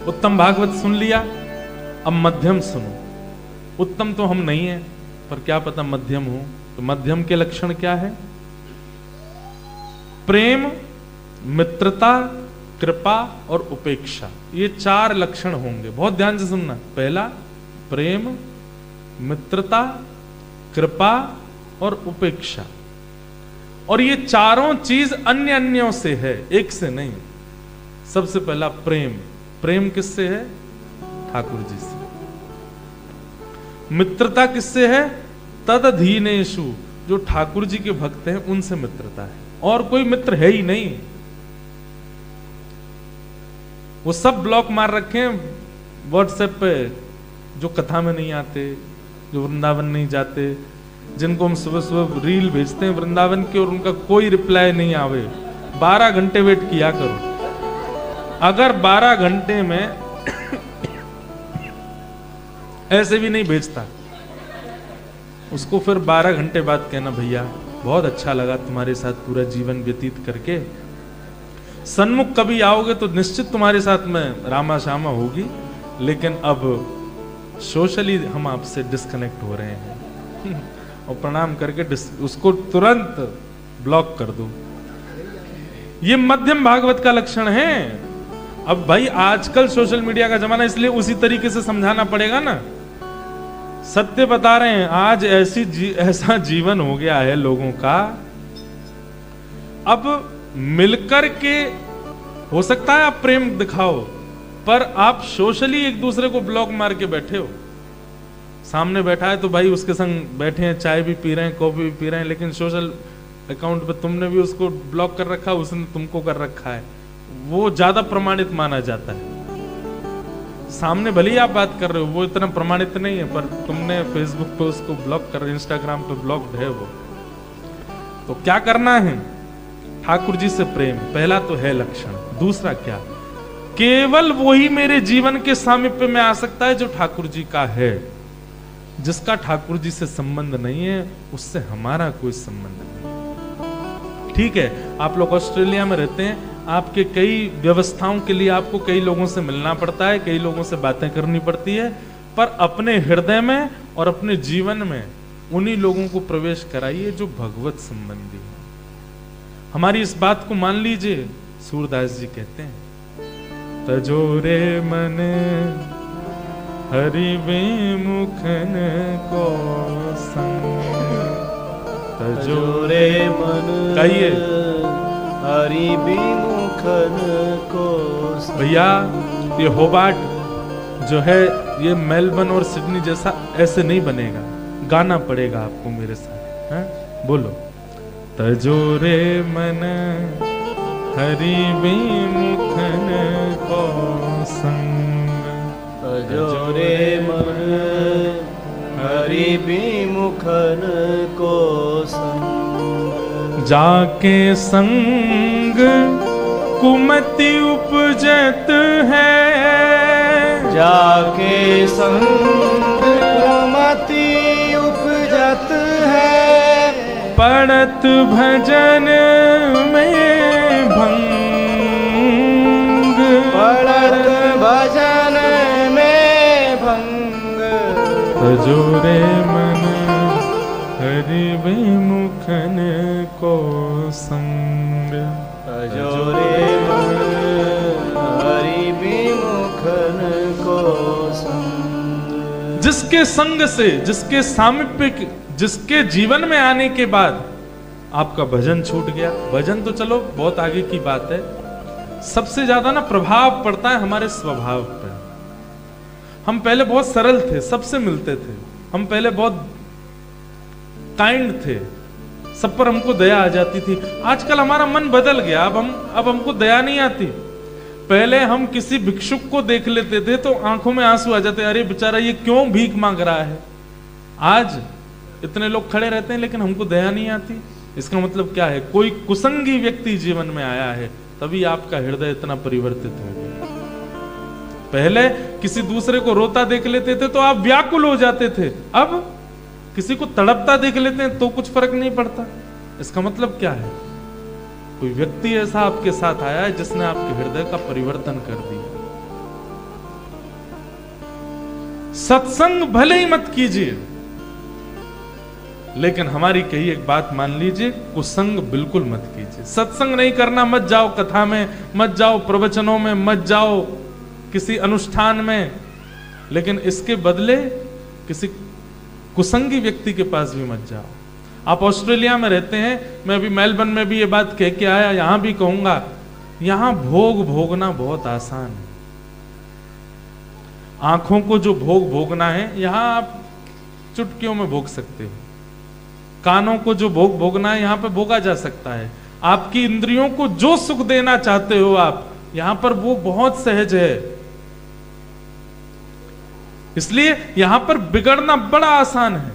उत्तम भागवत सुन लिया, अब मध्यम सुनो। उत्तम तो हम नहीं है, पर क्या पता मध्यम हो। तो मध्यम के लक्षण क्या है? प्रेम, मित्रता, कृपा और उपेक्षा, ये 4 लक्षण होंगे। बहुत ध्यान से सुनना। पहला प्रेम, मित्रता, कृपा और उपेक्षा। और ये चारों चीज अन्य अन्यों से है, एक से नहीं। सबसे पहला प्रेम। प्रेम किससे है? ठाकुर जी से। मित्रता किससे है? तदधीनेषु, जो ठाकुर जी के भक्त हैं उनसे मित्रता है, और कोई मित्र है ही नहीं। वो सब ब्लॉक मार रखे हैं व्हाट्सएप पे, जो कथा में नहीं आते, जो वृंदावन नहीं जाते, जिनको हम सुबह सुबह रील भेजते हैं वृंदावन की और उनका कोई रिप्लाई नहीं आवे। 12 घंटे वेट किया करो। अगर 12 घंटे में ऐसे भी नहीं भेजता, उसको फिर 12 घंटे बाद कहना, भैया बहुत अच्छा लगा तुम्हारे साथ पूरा जीवन व्यतीत करके, सन्मुख कभी आओगे तो निश्चित तुम्हारे साथ में रामा श्यामा होगी, लेकिन अब सोशली हम आपसे डिस्कनेक्ट हो रहे हैं। और प्रणाम करके उसको तुरंत ब्लॉक कर दो। ये मध्यम भागवत का लक्षण है। अब भाई आजकल सोशल मीडिया का जमाना, इसलिए उसी तरीके से समझाना पड़ेगा ना। सत्य बता रहे हैं, आज ऐसा जीवन हो गया है लोगों का। अब मिलकर के हो सकता है आप प्रेम दिखाओ, पर आप सोशली एक दूसरे को ब्लॉक मार के बैठे हो। सामने बैठा है तो भाई उसके संग बैठे हैं, चाय भी पी रहे हैं, कॉफी भी पी रहे हैं, लेकिन सोशल अकाउंट पे तुमने भी उसको ब्लॉक कर रखा है, उसने तुमको कर रखा है। वो ज्यादा प्रमाणित माना जाता है। सामने भले ही आप बात कर रहे हो, वो इतना प्रमाणित नहीं है, पर तुमने फेसबुक पे उसको ब्लॉक कर, इंस्टाग्राम पे ब्लॉक्ड है वो। तो क्या करना है? ठाकुर जी से प्रेम, पहला तो है लक्षण। दूसरा क्या? केवल वही मेरे जीवन के सामीप्य में आ सकता है जो ठाकुर जी का है। जिसका ठाकुर जी से संबंध नहीं है, उससे हमारा कोई संबंध नहीं। ठीक है, आप लोग ऑस्ट्रेलिया में रहते हैं, आपके कई व्यवस्थाओं के लिए आपको कई लोगों से मिलना पड़ता है, कई लोगों से बातें करनी पड़ती है, पर अपने हृदय में और अपने जीवन में उन्हीं लोगों को प्रवेश कराइए जो भगवत संबंधी है। हमारी इस बात को मान लीजिए। सूरदास जी कहते हैं, तजोरे मन हरि विमुखन को संग। तजोरे मन कहिए हरि विमुखन को संग। भैया ये होबार्ट जो है, ये मेलबर्न और सिडनी जैसा ऐसे नहीं बनेगा, गाना पड़ेगा आपको मेरे साथ। है? बोलो, तजोरे मन हरि विमुखन को संग। तजोरे मन हरि विमुखन को संग। जाके संग कुमति उपजत है, जाके संग कुमति उपजत है। पड़त भजन में भंग, पड़त भजन में भंग। तजोरे मन हरि विमुखन को संग। तजोरे मन हरि विमुखन को संग। जिसके संग से, जिसके सामीप्य, जिसके जीवन में आने के बाद आपका भजन छूट गया। भजन तो चलो बहुत आगे की बात है, सबसे ज्यादा ना प्रभाव पड़ता है हमारे स्वभाव पर। हम पहले बहुत सरल थे, सबसे मिलते थे, हम पहले बहुत काइंड थे, सब पर हमको दया आ जाती थी। आजकल हमारा मन बदल गया, अब हमको दया नहीं आती। पहले हम किसी भिक्षुक को देख लेते थे तो आंखों में आंसू आ जाते, अरे बेचारा ये क्यों भीख मांग रहा है। आज इतने लोग खड़े रहते हैं लेकिन हमको दया नहीं आती। इसका मतलब क्या है? कोई कुसंगी व्यक्ति जीवन में आया है, तभी आपका हृदय इतना परिवर्तित हो गया। पहले किसी दूसरे को रोता देख लेते थे तो आप व्याकुल हो जाते थे, अब किसी को तड़पता देख लेते हैं तो कुछ फर्क नहीं पड़ता। इसका मतलब क्या है? कोई व्यक्ति ऐसा आपके साथ आया है जिसने आपके हृदय का परिवर्तन कर दिया। सत्संग भले ही मत कीजिए, लेकिन हमारी कही एक बात मान लीजिए, कुसंग बिल्कुल मत कीजिए। सत्संग नहीं करना, मत जाओ कथा में, मत जाओ प्रवचनों में, मत जाओ किसी अनुष्ठान में, लेकिन इसके बदले किसी कुसंगी व्यक्ति के पास भी मत जाओ। आप ऑस्ट्रेलिया में रहते हैं, मैं अभी मेलबर्न में भी ये बात कह के आया, यहां भी कहूंगा, यहां भोग भोगना बहुत आसान है। आंखों को जो भोग भोगना है यहां आप चुटकियों में भोग सकते हो। कानों को जो भोग भोगना है यहां पे भोगा जा सकता है। आपकी इंद्रियों को जो सुख देना चाहते हो आप, यहां पर वो बहुत सहज है। इसलिए यहां पर बिगड़ना बड़ा आसान है,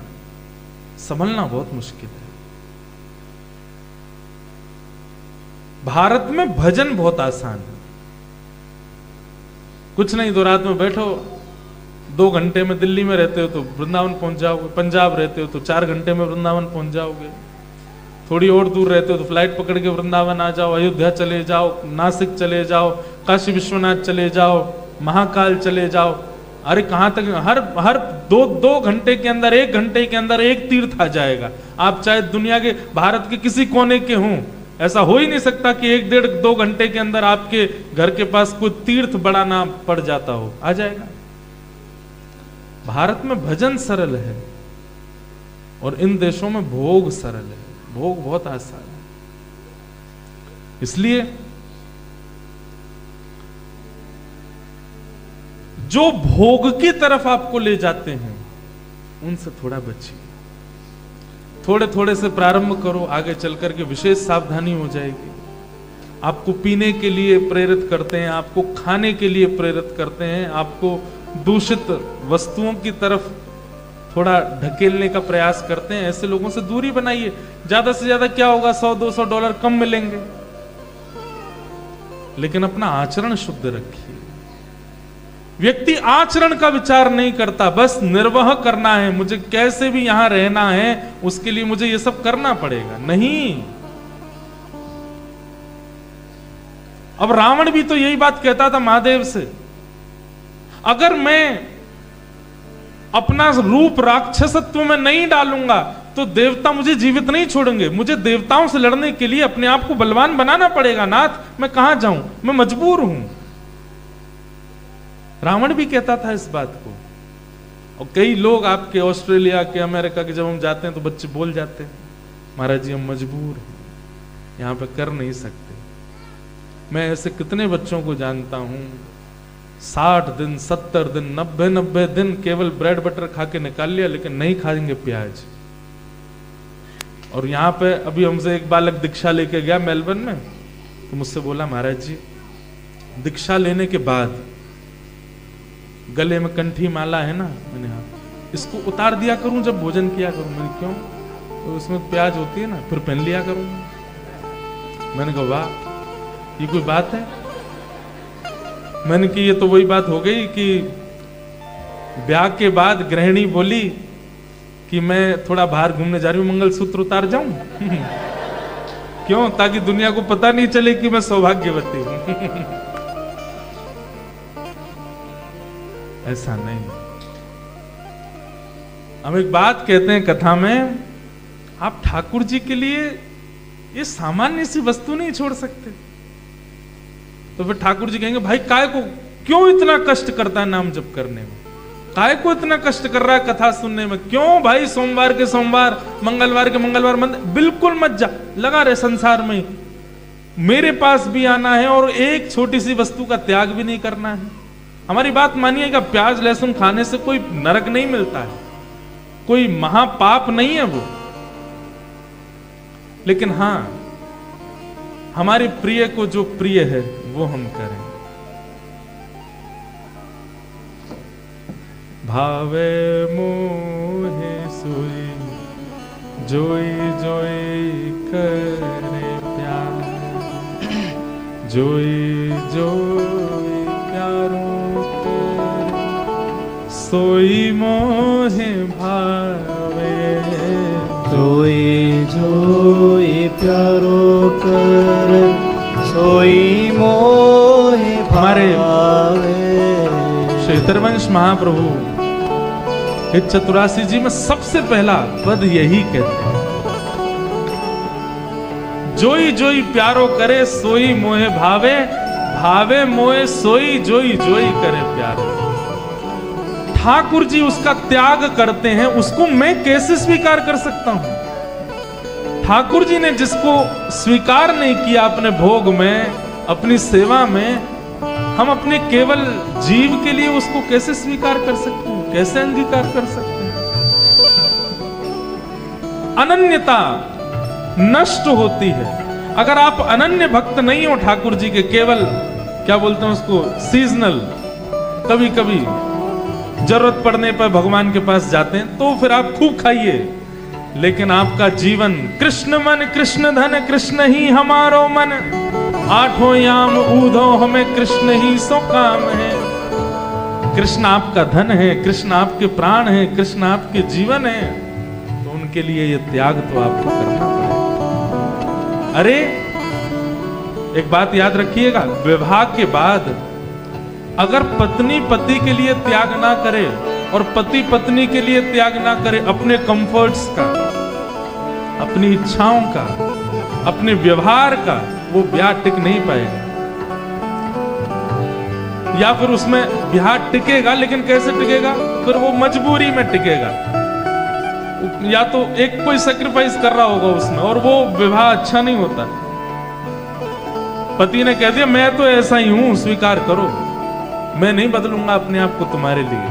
संभलना बहुत मुश्किल है। भारत में भजन बहुत आसान है। कुछ नहीं, तो रात में बैठो, 2 घंटे में दिल्ली में रहते हो तो वृंदावन पहुंच जाओगे, पंजाब रहते हो तो 4 घंटे में वृंदावन पहुंच जाओगे, थोड़ी और दूर रहते हो तो फ्लाइट पकड़ के वृंदावन आ जाओ, अयोध्या चले जाओ, नासिक चले जाओ, काशी विश्वनाथ चले जाओ, महाकाल चले जाओ। अरे कहां तक, हर 2 घंटे के अंदर, 1 घंटे के अंदर एक तीर्थ आ जाएगा। आप चाहे दुनिया के, भारत के किसी कोने के हों, ऐसा हो ही नहीं सकता कि 1-1.5-2 घंटे के अंदर आपके घर के पास कोई तीर्थ बड़ा ना पड़ जाता हो, आ जाएगा। भारत में भजन सरल है और इन देशों में भोग सरल है, भोग बहुत आसान है। इसलिए जो भोग की तरफ आपको ले जाते हैं उनसे थोड़ा बचिए, थोड़े थोड़े से प्रारंभ करो, आगे चलकर के विशेष सावधानी हो जाएगी। आपको पीने के लिए प्रेरित करते हैं, आपको खाने के लिए प्रेरित करते हैं, आपको दूषित वस्तुओं की तरफ थोड़ा ढकेलने का प्रयास करते हैं, ऐसे लोगों से दूरी बनाइए। ज्यादा से ज्यादा क्या होगा, $100-200 कम मिलेंगे, लेकिन अपना आचरण शुद्ध रखिए। व्यक्ति आचरण का विचार नहीं करता, बस निर्वाह करना है, मुझे कैसे भी यहां रहना है, उसके लिए मुझे ये सब करना पड़ेगा। नहीं, अब रावण भी तो यही बात कहता था महादेव से, अगर मैं अपना रूप राक्षसत्व में नहीं डालूंगा तो देवता मुझे जीवित नहीं छोड़ेंगे, मुझे देवताओं से लड़ने के लिए अपने आप को बलवान बनाना पड़ेगा। नाथ, मैं कहां जाऊं, मैं मजबूर हूं। रावण भी कहता था इस बात को। और कई लोग आपके ऑस्ट्रेलिया के, अमेरिका के, जब हम जाते हैं तो बच्चे बोल जाते हैं, महाराज जी हम मजबूर हैं, यहां पे कर नहीं सकते। मैं ऐसे कितने बच्चों को जानता हूं, 60 दिन, 70 दिन, 90 दिन केवल ब्रेड बटर खा के निकाल लिया, लेकिन नहीं खाएंगे प्याज। और यहां पे अभी हमसे एक बालक दीक्षा लेके गया मेलबर्न में, तो मुझसे बोला, महाराज जी दीक्षा लेने के बाद गले में कंठी माला है ना, मैंने हाँ, इसको उतार दिया करूं जब भोजन किया करूं। मैंने क्यों? तो उसमें प्याज होती है ना, फिर पहन लिया करूं। मैंने कहा वाह, ये कोई बात है? मैंने कि ये तो वही बात हो गई कि ब्याह के बाद गृहिणी बोली कि मैं थोड़ा बाहर घूमने जा रही हूं, मंगलसूत्र उतार जाऊं। क्यों? ताकि दुनिया को पता नहीं चले कि मैं सौभाग्यवती हूं। ऐसा नहीं। हम एक बात कहते हैं कथा में, आप ठाकुर जी के लिए ये सामान्य सी वस्तु नहीं छोड़ सकते। तो फिर ठाकुर जी कहेंगे, भाई काय को क्यों इतना कष्ट करता है नाम जप करने में, काय को इतना कष्ट कर रहा है कथा सुनने में, क्यों भाई सोमवार के सोमवार, मंगलवार के मंगलवार मंदिर बिल्कुल मत जा, लगा रहे संसार में, मेरे पास भी आना है और एक छोटी सी वस्तु का त्याग भी नहीं करना है। हमारी बात मानिएगा, प्याज लहसुन खाने से कोई नरक नहीं मिलता है, कोई महापाप नहीं है वो, लेकिन हां हमारे प्रिय को जो प्रिय है वो हम करें। भावे मोहे सोई जोई जोई करे प्यार, जोई जोई प्यारो सोई मोहे भावे प्यारो कर सोई मोहे हमारे भावे। श्री हरिवंश महाप्रभु इस 84 जी में सबसे पहला पद यही कहते हैं, जोई जोई प्यारो करे सोई मोहे भावे, भावे मोहे सोई जोई जोई करे प्यारे। ठाकुर जी उसका त्याग करते हैं, उसको मैं कैसे स्वीकार कर सकता हूं? ठाकुर जी ने जिसको स्वीकार नहीं किया अपने भोग में, अपनी सेवा में, हम अपने केवल जीव के लिए उसको कैसे स्वीकार कर सकते हैं, कैसे अंगीकार कर सकते हैं? अनन्यता नष्ट होती है। अगर आप अनन्य भक्त नहीं हो ठाकुर जी के, केवल क्या बोलते हैं उसको, सीजनल, कभी कभी जरूरत पड़ने पर भगवान के पास जाते हैं, तो फिर आप खूब खाइए, लेकिन आपका जीवन कृष्ण मन कृष्ण धन कृष्ण ही हमारो मन, आठों याम ऊधो हमें कृष्ण ही सो काम है। कृष्ण आपका धन है, कृष्ण आपके प्राण है, कृष्ण आपके जीवन है, तो उनके लिए ये त्याग तो आपको करना पड़ेगा। अरे एक बात याद रखिएगा, विवाह के बाद अगर पत्नी पति के लिए त्याग ना करे और पति पत्नी के लिए त्याग ना करे अपने कंफर्ट्स का, अपनी इच्छाओं का, अपने व्यवहार का, वो ब्याह टिक नहीं पाएगा। या फिर उसमें ब्याह टिकेगा, लेकिन कैसे टिकेगा? फिर वो मजबूरी में टिकेगा, या तो एक कोई सैक्रिफाइस कर रहा होगा उसमें, और वो विवाह अच्छा नहीं होता। पति ने कह दिया मैं तो ऐसा ही हूं, स्वीकार करो, मैं नहीं बदलूंगा अपने आप को तुम्हारे लिए।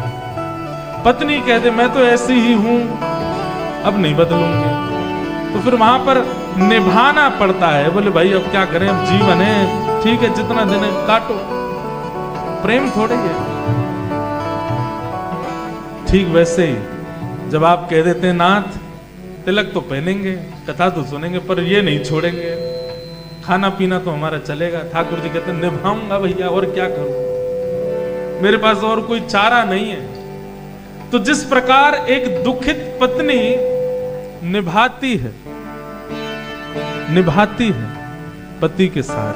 पत्नी कह दे मैं तो ऐसी ही हूं, अब नहीं बदलूंगी, तो फिर वहां पर निभाना पड़ता है। बोले भाई अब क्या करें, अब जीवन है, ठीक है जितना दिन है काटो, प्रेम थोड़े है। ठीक वैसे ही जब आप कह देते हैं नाथ तिलक तो पहनेंगे, कथा तो सुनेंगे, पर ये नहीं छोड़ेंगे, खाना पीना तो हमारा चलेगा। ठाकुर जी कहते हैं निभाऊंगा भैया, और क्या करूं, मेरे पास और कोई चारा नहीं है। तो जिस प्रकार एक दुखित पत्नी निभाती है पति के साथ,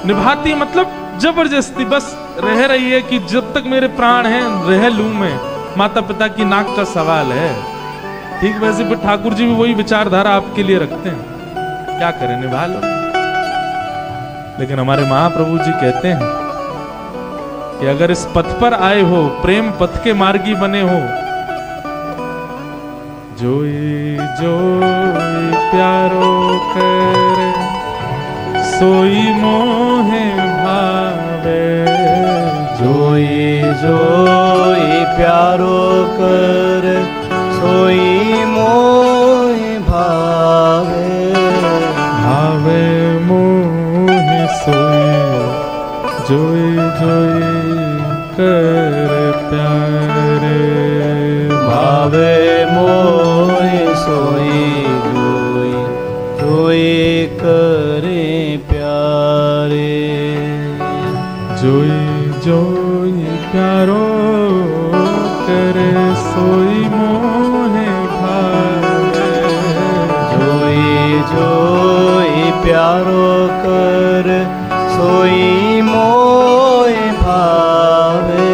निभाती मतलब जबरदस्ती, बस रह रही है कि जब तक मेरे प्राण हैं रह लूं मैं, माता पिता की नाक का सवाल है। ठीक वैसे फिर ठाकुर जी भी वही विचारधारा आपके लिए रखते हैं, क्या करें, निभा लो। लेकिन हमारे महाप्रभु जी कहते हैं कि अगर इस पथ पर आए हो, प्रेम पथ के मार्गी बने हो, जोई जोई प्यारो करे सोई मोहे भावे, जोई जोई प्यारो कर सोई मोहे भावे, भावे मोहे सोई जोई जोई कर प्यारे, भावे मोहे सोई जोई जोई करे प्यारे, जोई जोई प्यारो करे सोई मोहे भावे, जोई जोई प्यारो कर सोई मोहे भावे,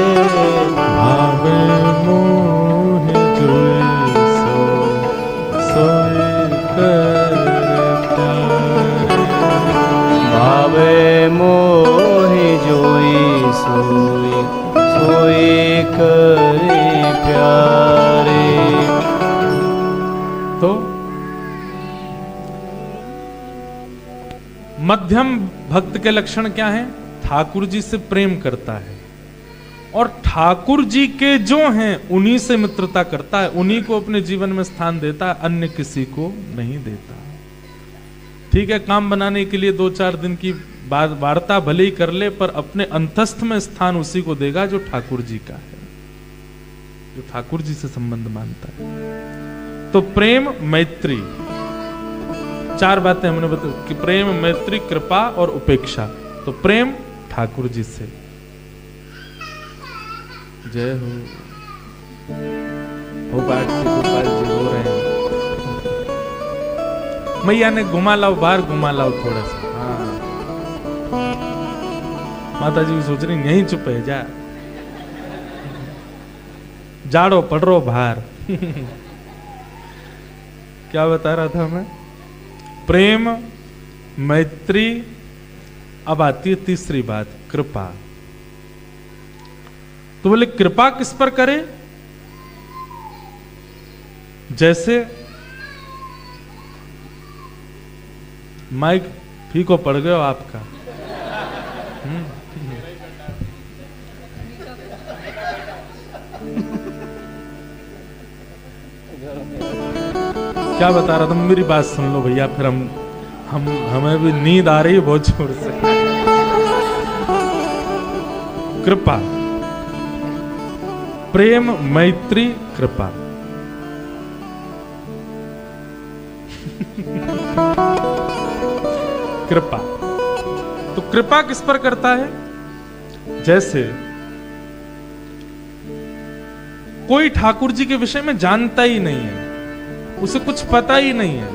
भावे मोहे जोई सोई कर प्यारे, भावे मोहे जोई सोई सोई करे प्यारे। तो मध्यम भक्त के लक्षण क्या हैं? ठाकुर जी से प्रेम करता है और ठाकुर जी के जो हैं उन्हीं से मित्रता करता है, उन्हीं को अपने जीवन में स्थान देता है, अन्य किसी को नहीं देता। ठीक है, काम बनाने के लिए 2-4 दिन की वार्ता भले ही कर ले, पर अपने अंतस्थ में स्थान उसी को देगा जो ठाकुर जी का है, जो ठाकुर जी से संबंध मानता है। तो प्रेम मैत्री, 4 बातें हमने बताई कि प्रेम मैत्री कृपा और उपेक्षा। तो प्रेम ठाकुर जी से। जय हो पाठ के गोपाल जी हो रहे हैं। मैया ने घुमा लाओ बाहर, घुमा लाओ थोड़ा सा। हाँ माता जी सोच रही यहीं चुप है जा, जाड़ो पड़ रो बाहर। क्या बता रहा था मैं? प्रेम, मैत्री, अब आती है तीसरी बात, कृपा। तो बोले कृपा किस पर करे? जैसे माइक फीको पड़ गया आपका। क्या बता रहा था? मेरी बात सुन लो भैया, फिर हमें भी नींद आ रही है बहुत जोर से। कृपा, प्रेम, मैत्री, कृपा। कृपा, तो कृपा किस पर करता है? जैसे कोई ठाकुर जी के विषय में जानता ही नहीं है, उसे कुछ पता ही नहीं है,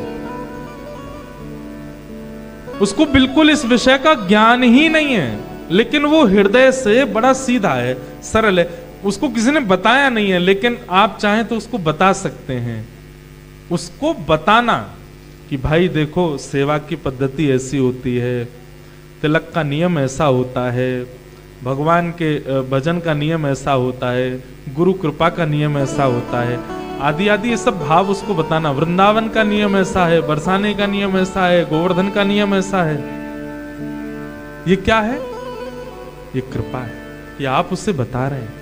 उसको बिल्कुल इस विषय का ज्ञान ही नहीं है, लेकिन वो हृदय से बड़ा सीधा है, सरल है, उसको किसी ने बताया नहीं है, लेकिन आप चाहें तो उसको बता सकते हैं। उसको बताना कि भाई देखो सेवा की पद्धति ऐसी होती है, तिलक का नियम ऐसा होता है, भगवान के भजन का नियम ऐसा होता है, गुरु कृपा का नियम ऐसा होता है, आदि आदि ये सब भाव उसको बताना। वृंदावन का नियम ऐसा है, बरसाने का नियम ऐसा है, गोवर्धन का नियम ऐसा है। ये क्या है? ये कृपा है, ये आप उससे बता रहे हैं।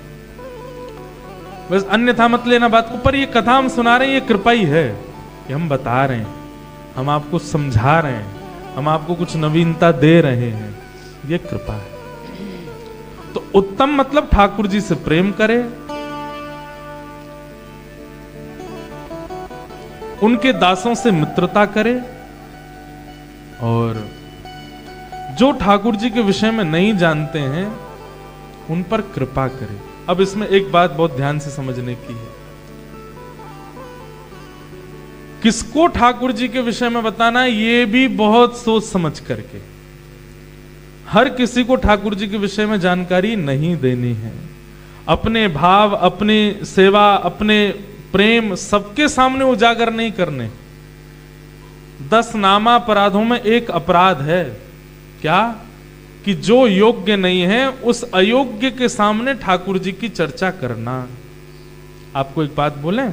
बस अन्यथा मत लेना बात को, पर ये कथा हम सुना रहे हैं, ये कृपा ही है, ये हम बता रहे हैं, हम आपको समझा रहे हैं, हम आपको कुछ नवीनता दे रहे हैं, ये कृपा है। तो उत्तम मतलब ठाकुर जी से प्रेम करे, उनके दासों से मित्रता करे, और जो ठाकुर जी के विषय में नहीं जानते हैं उन पर कृपा करे। अब इसमें एक बात बहुत ध्यान से समझने की है, किसको ठाकुर जी के विषय में बताना है ये भी बहुत सोच समझ करके। हर किसी को ठाकुर जी के विषय में जानकारी नहीं देनी है। अपने भाव, अपनी सेवा, अपने प्रेम सबके सामने उजागर नहीं करने। 10 नामा अपराधों में एक अपराध है, क्या? कि जो योग्य नहीं है उस अयोग्य के सामने ठाकुर जी की चर्चा करना। आपको एक बात बोलें,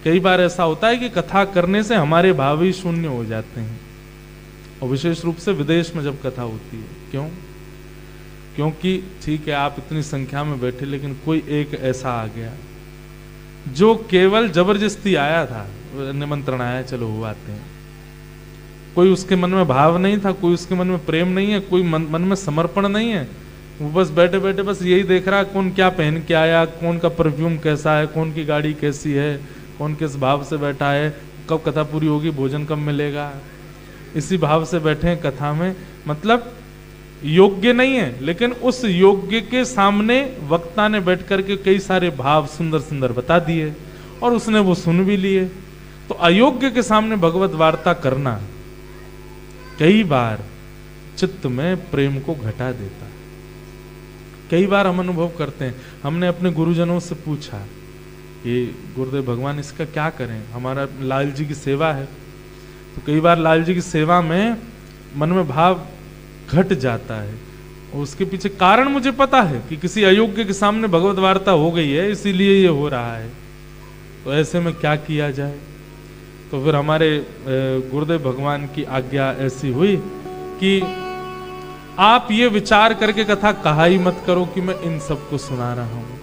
कई बार ऐसा होता है कि कथा करने से हमारे भाव ही शून्य हो जाते हैं, और विशेष रूप से विदेश में जब कथा होती है। क्यों? क्योंकि ठीक है आप इतनी संख्या में बैठे, लेकिन कोई एक ऐसा आ गया जो केवल जबरदस्ती आया था, निमंत्रण आया, चलो वो आते हैं। कोई उसके मन में भाव नहीं था, कोई उसके मन में प्रेम नहीं है, कोई मन में समर्पण नहीं है, वो बस बैठे बैठे बस यही देख रहा कौन क्या पहन के आया, कौन का परफ्यूम कैसा है, कौन की गाड़ी कैसी है, कौन किस भाव से बैठा है, कब कथा पूरी होगी, भोजन कब मिलेगा, इसी भाव से बैठे हैं कथा में। मतलब योग्य नहीं है, लेकिन उस योग्य के सामने वक्ता ने बैठ करके कई सारे भाव सुंदर सुंदर बता दिए और उसने वो सुन भी लिए। तो अयोग्य के सामने भगवत वार्ता करना कई बार चित्त में प्रेम को घटा देता है। कई बार हम अनुभव करते हैं, हमने अपने गुरुजनों से पूछा कि गुरुदेव भगवान इसका क्या करें, हमारा लाल जी की सेवा है। तो कई बार लाल जी की सेवा में मन में भाव घट जाता है, और उसके पीछे कारण मुझे पता है कि किसी अयोग्य के सामने भगवत वार्ता हो गई है, इसीलिए ये हो रहा है। तो ऐसे में क्या किया जाए? तो फिर हमारे गुरुदेव भगवान की आज्ञा ऐसी हुई कि आप ये विचार करके कथा कहा ही मत करो कि मैं इन सबको सुना रहा हूँ,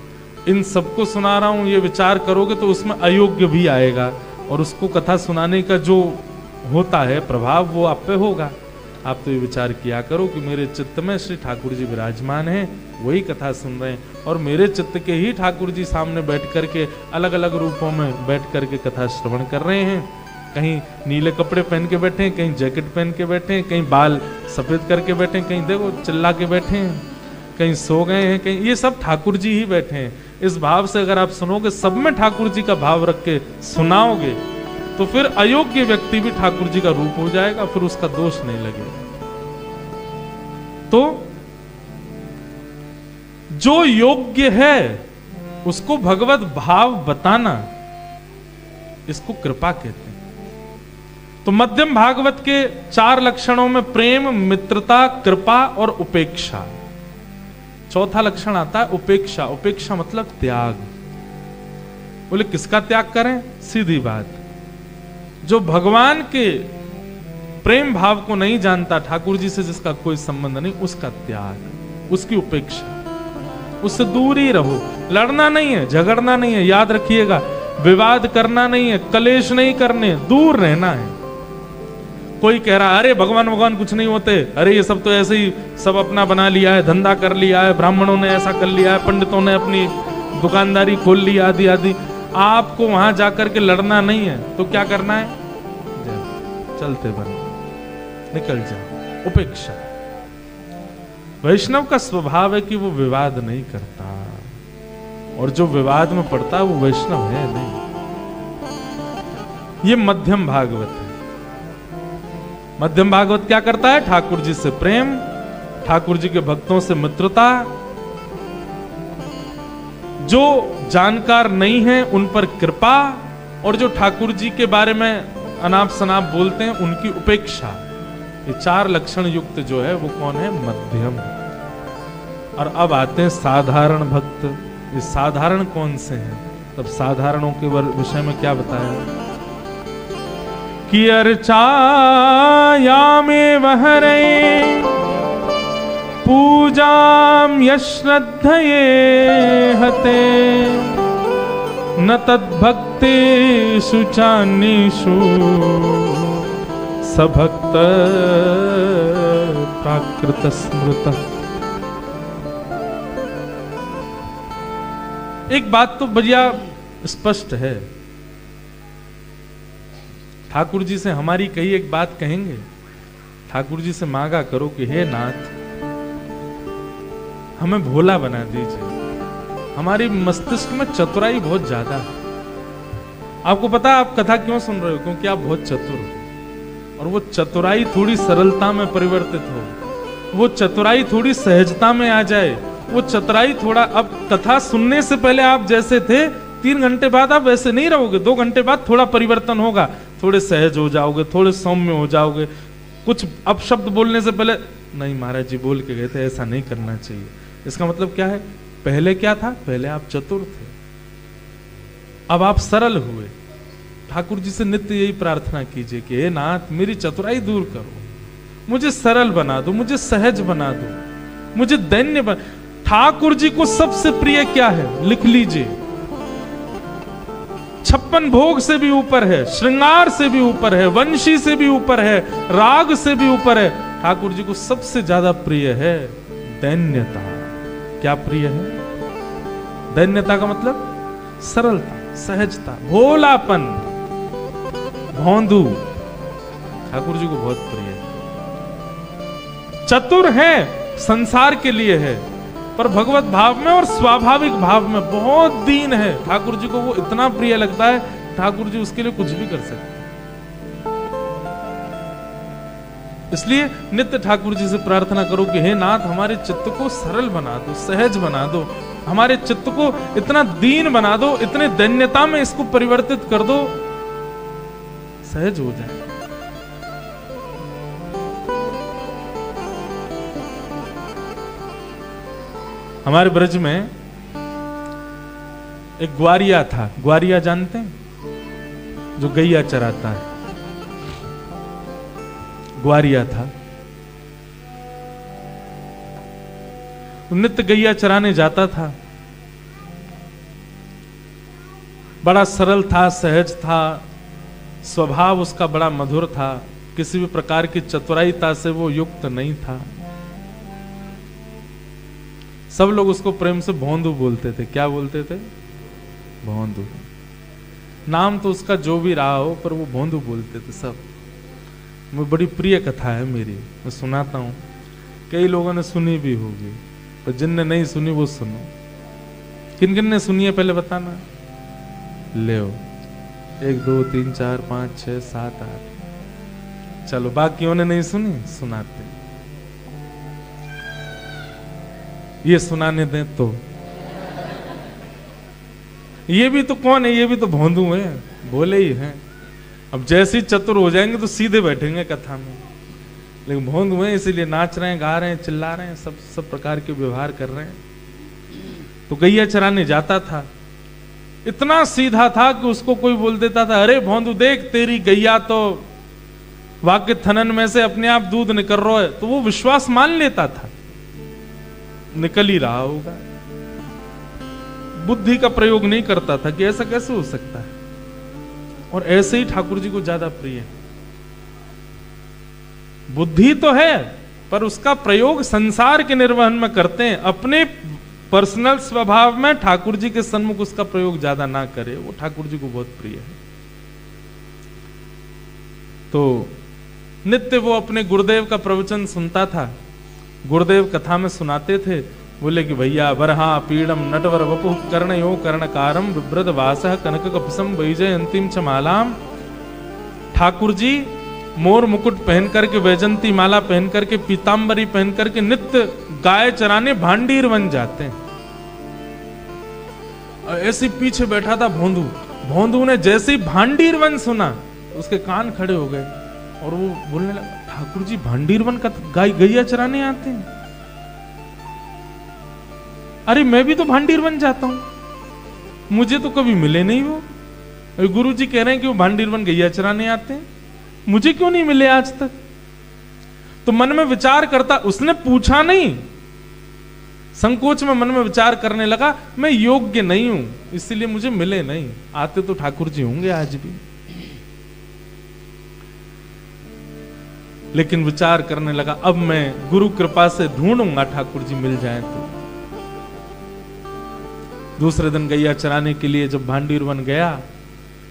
इन सबको सुना रहा हूँ। ये विचार करोगे तो उसमें अयोग्य भी आएगा, और उसको कथा सुनाने का जो होता है प्रभाव वो आप पे होगा। आप तो ये विचार किया करो कि मेरे चित्त में श्री ठाकुर जी विराजमान हैं, वही कथा सुन रहे हैं, और मेरे चित्त के ही ठाकुर जी सामने बैठ करके अलग अलग रूपों में बैठ करके कथा श्रवण कर रहे हैं। कहीं नीले कपड़े पहन के बैठे हैं, कहीं जैकेट पहन के बैठे हैं, कहीं बाल सफेद करके बैठे हैं, कहीं देखो चिल्ला के बैठे हैं, कहीं सो गए हैं, कहीं ये सब ठाकुर जी ही बैठे हैं। इस भाव से अगर आप सुनोगे, सब में ठाकुर जी का भाव रख के सुनाओगे, तो फिर अयोग्य व्यक्ति भी ठाकुर जी का रूप हो जाएगा, फिर उसका दोष नहीं लगेगा। तो जो योग्य है उसको भगवत भाव बताना, इसको कृपा कहते हैं। तो मध्यम भागवत के 4 लक्षणों में प्रेम, मित्रता, कृपा और उपेक्षा। चौथा लक्षण आता है उपेक्षा। उपेक्षा मतलब त्याग। बोले किसका त्याग करें? सीधी बात, जो भगवान के प्रेम भाव को नहीं जानता, ठाकुर जी से जिसका कोई संबंध नहीं, उसका त्याग, उसकी उपेक्षा, उससे दूर ही रहो। लड़ना नहीं है, झगड़ना नहीं है, याद रखिएगा, विवाद करना नहीं है, कलेश नहीं करने, दूर रहना है। कोई कह रहा अरे भगवान कुछ नहीं होते, अरे ये सब तो ऐसे ही सब अपना बना लिया है, धंधा कर लिया है, ब्राह्मणों ने ऐसा कर लिया है, पंडितों ने अपनी दुकानदारी खोल ली, आदि आदि। आपको वहां जाकर के लड़ना नहीं है, तो क्या करना है? चलते बनो, निकल जाओ। उपेक्षा। वैष्णव का स्वभाव है कि वो विवाद नहीं करता, और जो विवाद में पड़ता है वो वैष्णव है नहीं। ये मध्यम भागवत है। मध्यम भागवत क्या करता है? ठाकुर जी से प्रेम, ठाकुर जी के भक्तों से मित्रता, जो जानकार नहीं है उन पर कृपा, और जो ठाकुर जी के बारे में अनाप शनाप बोलते हैं उनकी उपेक्षा। ये 4 लक्षण युक्त जो है वो कौन है? मध्यम। और अब आते हैं साधारण भक्त। ये साधारण कौन से हैं? तब साधारणों के विषय में क्या बताया कि अर्चायामेव हरे पूजां यश्रद्धये हते न तद्भक्तेषु चान्येषु सभक्त प्राकृत स्मृत। एक बात तो बढ़िया स्पष्ट है, ठाकुर जी से हमारी कही एक बात कहेंगे, ठाकुर जी से मांगा करो कि हे नाथ हमें भोला बना दीजिए, हमारी मस्तिष्क में चतुराई बहुत ज्यादा है। आपको पता है आप कथा क्यों सुन रहे हो? क्योंकि आप बहुत चतुर हो, और वो चतुराई थोड़ी सरलता में परिवर्तित हो, वो चतुराई थोड़ी सहजता में आ जाए, वो चतुराई थोड़ा, अब कथा सुनने से पहले आप जैसे थे 3 घंटे बाद आप वैसे नहीं रहोगे, 2 घंटे बाद थोड़ा परिवर्तन होगा, थोड़े सहज हो जाओगे, थोड़े सौम्य हो जाओगे। कुछ अपशब्द बोलने से पहले नहीं महाराज जी बोल के गए थे, ऐसा नहीं करना चाहिए। इसका मतलब क्या है? पहले क्या था? पहले आप चतुर थे, अब आप सरल हुए। ठाकुर जी से नित्य यही प्रार्थना कीजिए कि हे नाथ मेरी चतुराई दूर करो, मुझे सरल बना दो, मुझे सहज बना दो, मुझे दैन्य बना। ठाकुर जी को सबसे प्रिय क्या है? लिख लीजिए, 56 भोग से भी ऊपर है, श्रृंगार से भी ऊपर है, वंशी से भी ऊपर है, राग से भी ऊपर है। ठाकुर जी को सबसे ज्यादा प्रिय है दैन्यता। क्या प्रिय है? दैन्यता का मतलब सरलता, सहजता, भोलापन, भौंदू। ठाकुर जी को बहुत प्रिय है। चतुर है, संसार के लिए है, पर भगवत भाव में और स्वाभाविक भाव में बहुत दीन है। ठाकुर जी को वो इतना प्रिय लगता है, ठाकुर जी उसके लिए कुछ भी कर सकते। इसलिए नित्य ठाकुर जी से प्रार्थना करो कि हे नाथ हमारे चित्त को सरल बना दो, सहज बना दो, हमारे चित्त को इतना दीन बना दो, इतने दैन्यता में इसको परिवर्तित कर दो, सहज हो जाए। हमारे ब्रज में एक ग्वारिया था। ग्वारिया जानते हैं? जो गैया चराता है, ग्वारिया था। नित्य गैया चराने जाता था। बड़ा सरल था, सहज था, स्वभाव उसका बड़ा मधुर था, किसी भी प्रकार की चतुराईता से वो युक्त नहीं था। सब लोग उसको प्रेम से भौंदू बोलते थे। क्या बोलते थे? भौंदू। नाम तो उसका जो भी रहा हो, पर वो भौंदू बोलते थे सब। वो बड़ी प्रिय कथा है मेरी, मैं सुनाता हूँ। कई लोगों ने सुनी भी होगी, पर जिनने नहीं सुनी वो सुनो। किन किन ने सुनी है पहले बताना। ले 1 2 3 4 5 6 7 8। चलो बाकियों ने नहीं सुनी, सुनाते। ये सुनाने दें तो। ये भी तो कौन है, ये भी तो भोंदू है, बोले ही हैं। अब जैसे ही चतुर हो जाएंगे तो सीधे बैठेंगे कथा में, लेकिन भोंदू हैं इसीलिए नाच रहे हैं, गा रहे हैं, चिल्ला रहे हैं, सब प्रकार के व्यवहार कर रहे हैं। तो गैया चराने जाता था, इतना सीधा था कि उसको कोई बोल देता था, अरे भोंदू देख तेरी गैया तो वाक्य थनन में से अपने आप दूध निकल रहा है, तो वो विश्वास मान लेता था, निकल ही रहा होगा। बुद्धि का प्रयोग नहीं करता था कि ऐसा कैसे हो सकता है। और ऐसे ही ठाकुर जी को ज्यादा प्रिय है। बुद्धि तो है पर उसका प्रयोग संसार के निर्वहन में करते हैं, अपने पर्सनल स्वभाव में ठाकुर जी के सन्मुख उसका प्रयोग ज्यादा ना करे, वो ठाकुर जी को बहुत प्रिय है। तो नित्य वो अपने गुरुदेव का प्रवचन सुनता था। गुरुदेव कथा में सुनाते थे, बोले कि भैया बरहा पीड़म नटवर वपु कर्णयो कर्णकारम विभ्रद वासः कनक कपिसम वैजयंतीम च मालाम। ठाकुर जी मोर मुकुट पहन करके, वैजंती माला पहन करके, पीतांबरी पहन करके नित्य गाय चराने भांडीर बन जाते हैं। ऐसे पीछे बैठा था भोंदू। भोंदू ने जैसे ही भांडीर वन सुना उसके कान खड़े हो गए और वो बोलने लगा, ठाकुर जी भांडीर वन का गाय गैया चराने आते हैं? अरे मैं भी तो भांडीर बन जाता हूं, मुझे तो कभी मिले नहीं वो। गुरु जी कह रहे हैं कि वो भांडीर बन गैया चराने आते हैं, मुझे क्यों नहीं मिले आज तक? तो मन में विचार करता, उसने पूछा नहीं, संकोच में मन में विचार करने लगा, मैं योग्य नहीं हूं इसलिए मुझे मिले नहीं, आते तो ठाकुर जी होंगे आज भी। लेकिन विचार करने लगा, अब मैं गुरु कृपा से ढूंढूंगा ठाकुर जी मिल जाए तो। दूसरे दिन गैया चराने के लिए जब भांडीर वन गया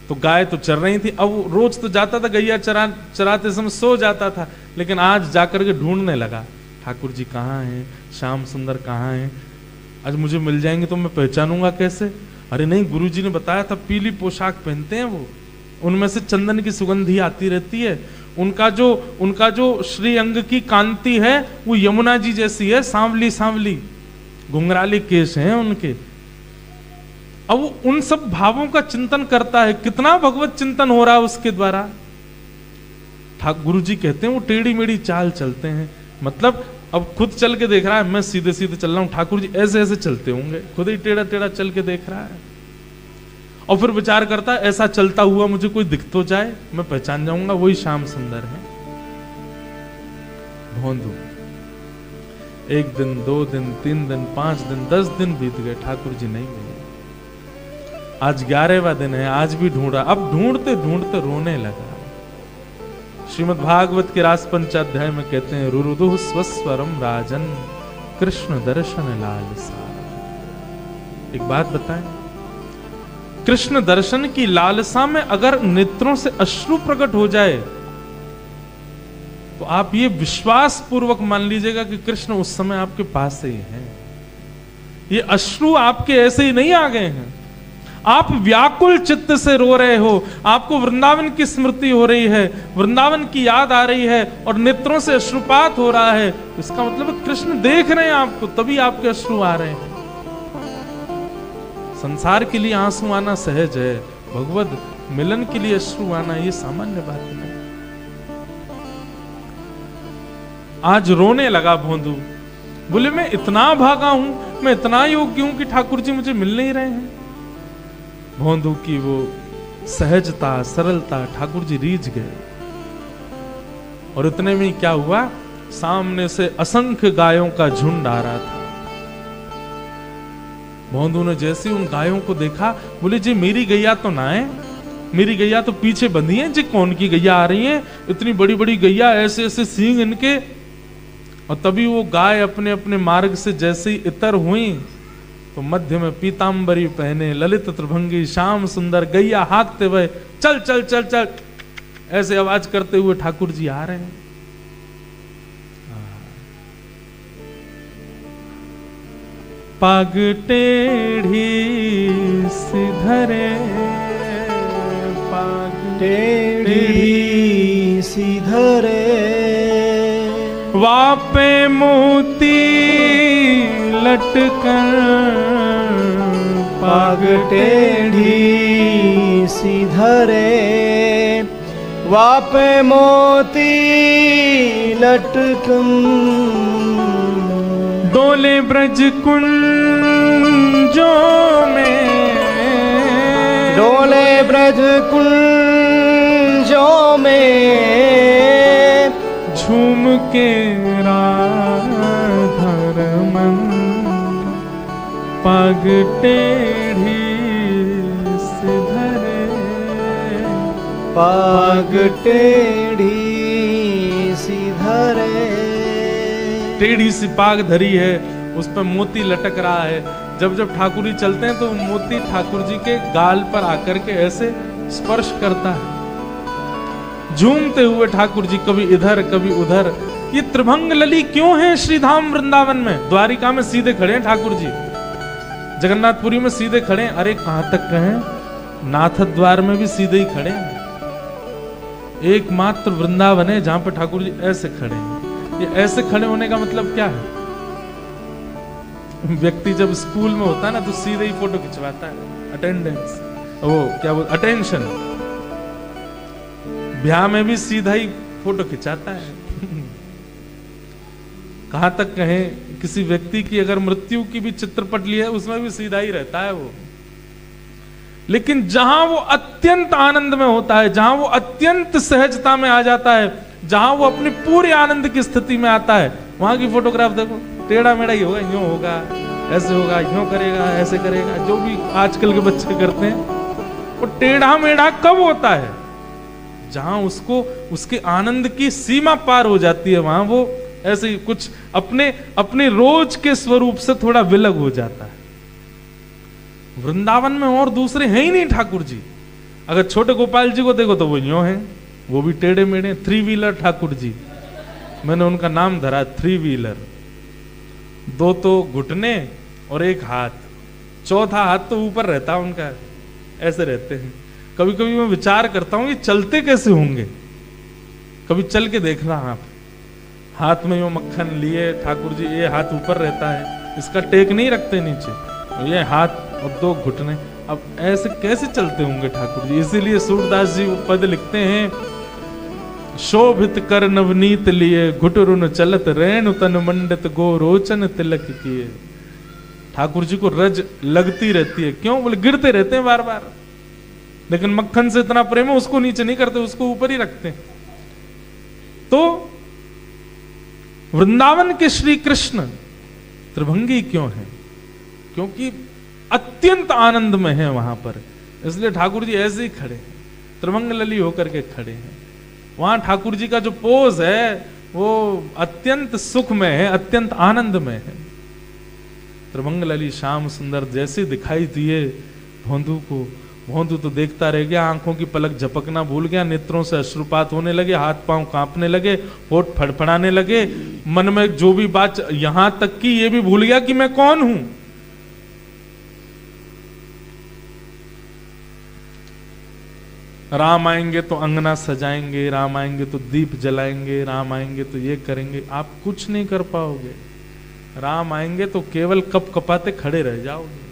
तो गाय तो चर रही थी। अब रोज तो जाता था गैया चराते समय सो जाता था, लेकिन आज जाकर के ढूंढने लगा, ठाकुर जी कहाँ हैं, श्याम सुंदर कहाँ हैं, आज मुझे मिल जाएंगे तो मैं पहचानूंगा कैसे? अरे नहीं, गुरु जी ने बताया था पीली पोशाक पहनते हैं वो, उनमें से चंदन की सुगंधी आती रहती है, उनका जो श्री अंग की कांति है वो यमुना जी जैसी है, सांवली सांवली घुंघराली केश हैं उनके। अब वो उन सब भावों का चिंतन करता है, कितना भगवत चिंतन हो रहा है उसके द्वारा। गुरु जी कहते हैं वो टेढ़ी मेढ़ी चाल चलते हैं, मतलब अब खुद चल के देख रहा है, मैं सीधे सीधे चल रहा हूं, ठाकुर जी ऐसे ऐसे चलते होंगे, खुद ही टेढ़ा टेढ़ा चल के देख रहा है। और फिर विचार करता है, ऐसा चलता हुआ मुझे कोई दिख तो जाए, मैं पहचान जाऊंगा वही श्याम सुंदर है। भोंदू 1 दिन 2 दिन 3 दिन 5 दिन 10 दिन बीत गए, ठाकुर जी नहीं मिले। आज 11वां दिन है, आज भी ढूंढा। अब ढूंढते ढूंढते रोने लगा। श्रीमद् भागवत के रास पंचाध्याय में कहते हैं, रुरुदुः स्वस्वरम राजन कृष्ण दर्शन लालसा। एक बात बताएं, कृष्ण दर्शन की लालसा में अगर नेत्रों से अश्रु प्रकट हो जाए तो आप ये विश्वास पूर्वक मान लीजिएगा कि कृष्ण उस समय आपके पास ही हैं। ये अश्रु आपके ऐसे ही नहीं आ गए हैं, आप व्याकुल चित्त से रो रहे हो, आपको वृंदावन की स्मृति हो रही है, वृंदावन की याद आ रही है और नेत्रों से अश्रुपात हो रहा है। इसका मतलब कृष्ण देख रहे हैं आपको, तभी आपके अश्रु आ रहे हैं। संसार के लिए आंसू आना सहज है, भगवत मिलन के लिए अश्रु आना ये सामान्य बात नहीं। आज रोने लगा भोंदू, बोले मैं इतना भागा हूं, मैं इतना योग्य हूं कि ठाकुर जी मुझे मिल नहीं रहे हैं। भोंदू की वो सहजता सरलता ठाकुर जी रीझ गए। और इतने में क्या हुआ, सामने से असंख्य गायों का झुंड आ रहा था। भोंदू ने जैसे उन गायों को देखा, बोले जी मेरी गैया तो ना है, मेरी गैया तो पीछे बंधी है, जी कौन की गैया आ रही है, इतनी बड़ी बड़ी गैया, ऐसे ऐसे सींग इनके। और तभी वो गाय अपने अपने मार्ग से जैसे ही इतर हुई तो मध्य में पीतांबरी पहने ललित त्रिभंगी श्याम सुंदर गैया हाँकते हुए चल चल चल चल ऐसे आवाज करते हुए ठाकुर जी आ रहे हैं। पग टेढ़ी सिधरे पा टेढ़ी सी धरे, वापे मोती लटकर पाग टेढ़ी सी धरे, वापे मोती लटकन, डोले ब्रज कुंजों में, डोले ब्रज कुंजों में, झूम के राधा रमन, पग टेढ़ी से धरे, पाग टेढ़ी सी धरे। टेढ़ी सी पाग धरी है, उस पर मोती लटक रहा है। जब जब ठाकुर जी चलते हैं तो मोती ठाकुर जी के गाल पर आकर के ऐसे स्पर्श करता है। झूमते हुए ठाकुर जी कभी इधर कभी उधर। ये त्रिभंग लली क्यों है श्रीधाम वृंदावन में? द्वारिका में सीधे खड़े हैं ठाकुर जी, जगन्नाथपुरी में सीधे खड़े हैं। अरे कहां तक कहें, नाथ द्वार में भी सीधे ही खड़े हैं। एकमात्र वृंदावन है जहां पर ठाकुर जी ऐसे खड़े हैं। ये ऐसे खड़े होने का मतलब क्या है? व्यक्ति जब स्कूल में होता है ना तो सीधे ही फोटो खिंचवाता है, अटेंडेंस, वो क्या बोल, अटेंशन। ब्याह में भी सीधा ही फोटो खिंचाता है। कहां तक कहें, किसी व्यक्ति की अगर मृत्यु की भी चित्रपट ली है उसमें भी सीधा ही रहता है वो। लेकिन जहां वो अत्यंत आनंद में होता है, जहां वो अत्यंत सहजता में आ जाता है, जहां वो अपनी पूरी आनंद की स्थिति में आता है, वहां की फोटोग्राफ देखो, टेढ़ा मेढ़ा ही होगा, यूं होगा, ऐसे होगा, यूं करेगा, ऐसे करेगा, जो भी आजकल के बच्चे करते हैं। वो टेढ़ा मेढ़ा कब होता है? जहां उसको उसके आनंद की सीमा पार हो जाती है, वहां वो ऐसे ही कुछ अपने रोज के स्वरूप से थोड़ा विलग हो जाता है। वृंदावन में और दूसरे हैं ही नहीं ठाकुर जी। अगर छोटे गोपाल जी को देखो तो वो यूं हैं, वो भी टेढ़े मेढ़े, 3 व्हीलर ठाकुर जी। मैंने उनका नाम धरा 3 व्हीलर। 2 तो घुटने और 1 हाथ, चौथा हाथ तो ऊपर रहता है उनका, ऐसे रहते हैं। कभी कभी मैं विचार करता हूं ये चलते कैसे होंगे। कभी चल के देखना आप, हाथ में यो मक्खन लिए ठाकुर जी, ये हाथ ऊपर रहता है, इसका टेक नहीं रखते नीचे, ये हाथ और 2 घुटने। अब ऐसे कैसे चलते होंगे ठाकुर जी? इसीलिए सूरदास जी पद लिखते हैं, शोभित कर नवनीत लिए, घुटरुन चलत रेणु तन मंडित गो रोचन तिलक किए। ठाकुर जी को रज लगती रहती है, क्यों? बोले गिरते रहते हैं बार बार, लेकिन मक्खन से इतना प्रेम है उसको नीचे नहीं करते, उसको ऊपर ही रखते हैं। तो वृंदावन के श्री कृष्ण त्रिभंगी क्यों है? क्योंकि अत्यंत आनंद में है वहां पर, इसलिए ठाकुर जी ऐसे ही खड़े हैं, त्रिभंग लली होकर के खड़े हैं। वहां ठाकुर जी का जो पोज है वो अत्यंत सुख में है, अत्यंत आनंद में है। त्रिभंग लली श्याम सुंदर जैसे दिखाई दिए भोंदू को, भोंदू तो देखता रह गया, आंखों की पलक झपकना भूल गया, नेत्रों से अश्रुपात होने लगे, हाथ पांव कांपने लगे, होठ फड़फड़ाने लगे, मन में जो भी बात, यहां तक कि ये भी भूल गया कि मैं कौन हूं। राम आएंगे तो अंगना सजाएंगे, राम आएंगे तो दीप जलाएंगे, राम आएंगे तो ये करेंगे, आप कुछ नहीं कर पाओगे। राम आएंगे तो केवल कप कपाते खड़े रह जाओगे।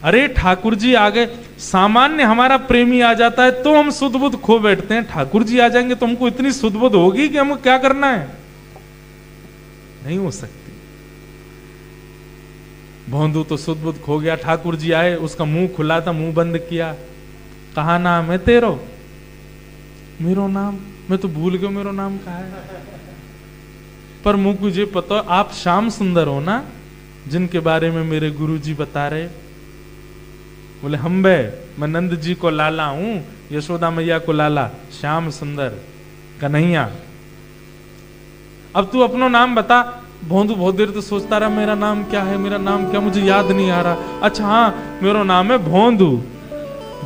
अरे ठाकुर जी आ गए, सामान्य हमारा प्रेमी आ जाता है तो हम सुध बुध खो बैठते हैं, ठाकुर जी आ जाएंगे तो हमको इतनी सुध बुध होगी कि हमको क्या करना है? नहीं हो सकती। भोंदू तो सुध बुध खो गया, ठाकुर जी आए, उसका मुंह खुला था, मुंह बंद किया, कहा नाम है तेरो? मेरो नाम, मैं तो भूल गया मेरो नाम कहा है। पर मुझे पता, आप श्याम सुंदर हो ना, जिनके बारे में मेरे गुरु जी बता रहे। बोले हम बे, मैं नंद जी को लाला हूं, यशोदा मैया को लाला, श्याम सुंदर कन्हैया। अब तू अपना नाम बता। भोंदू बहुत देर तो सोचता रहा मेरा नाम क्या है, मेरा नाम क्या, मुझे याद नहीं आ रहा। अच्छा हाँ, मेरा नाम है भोंदू।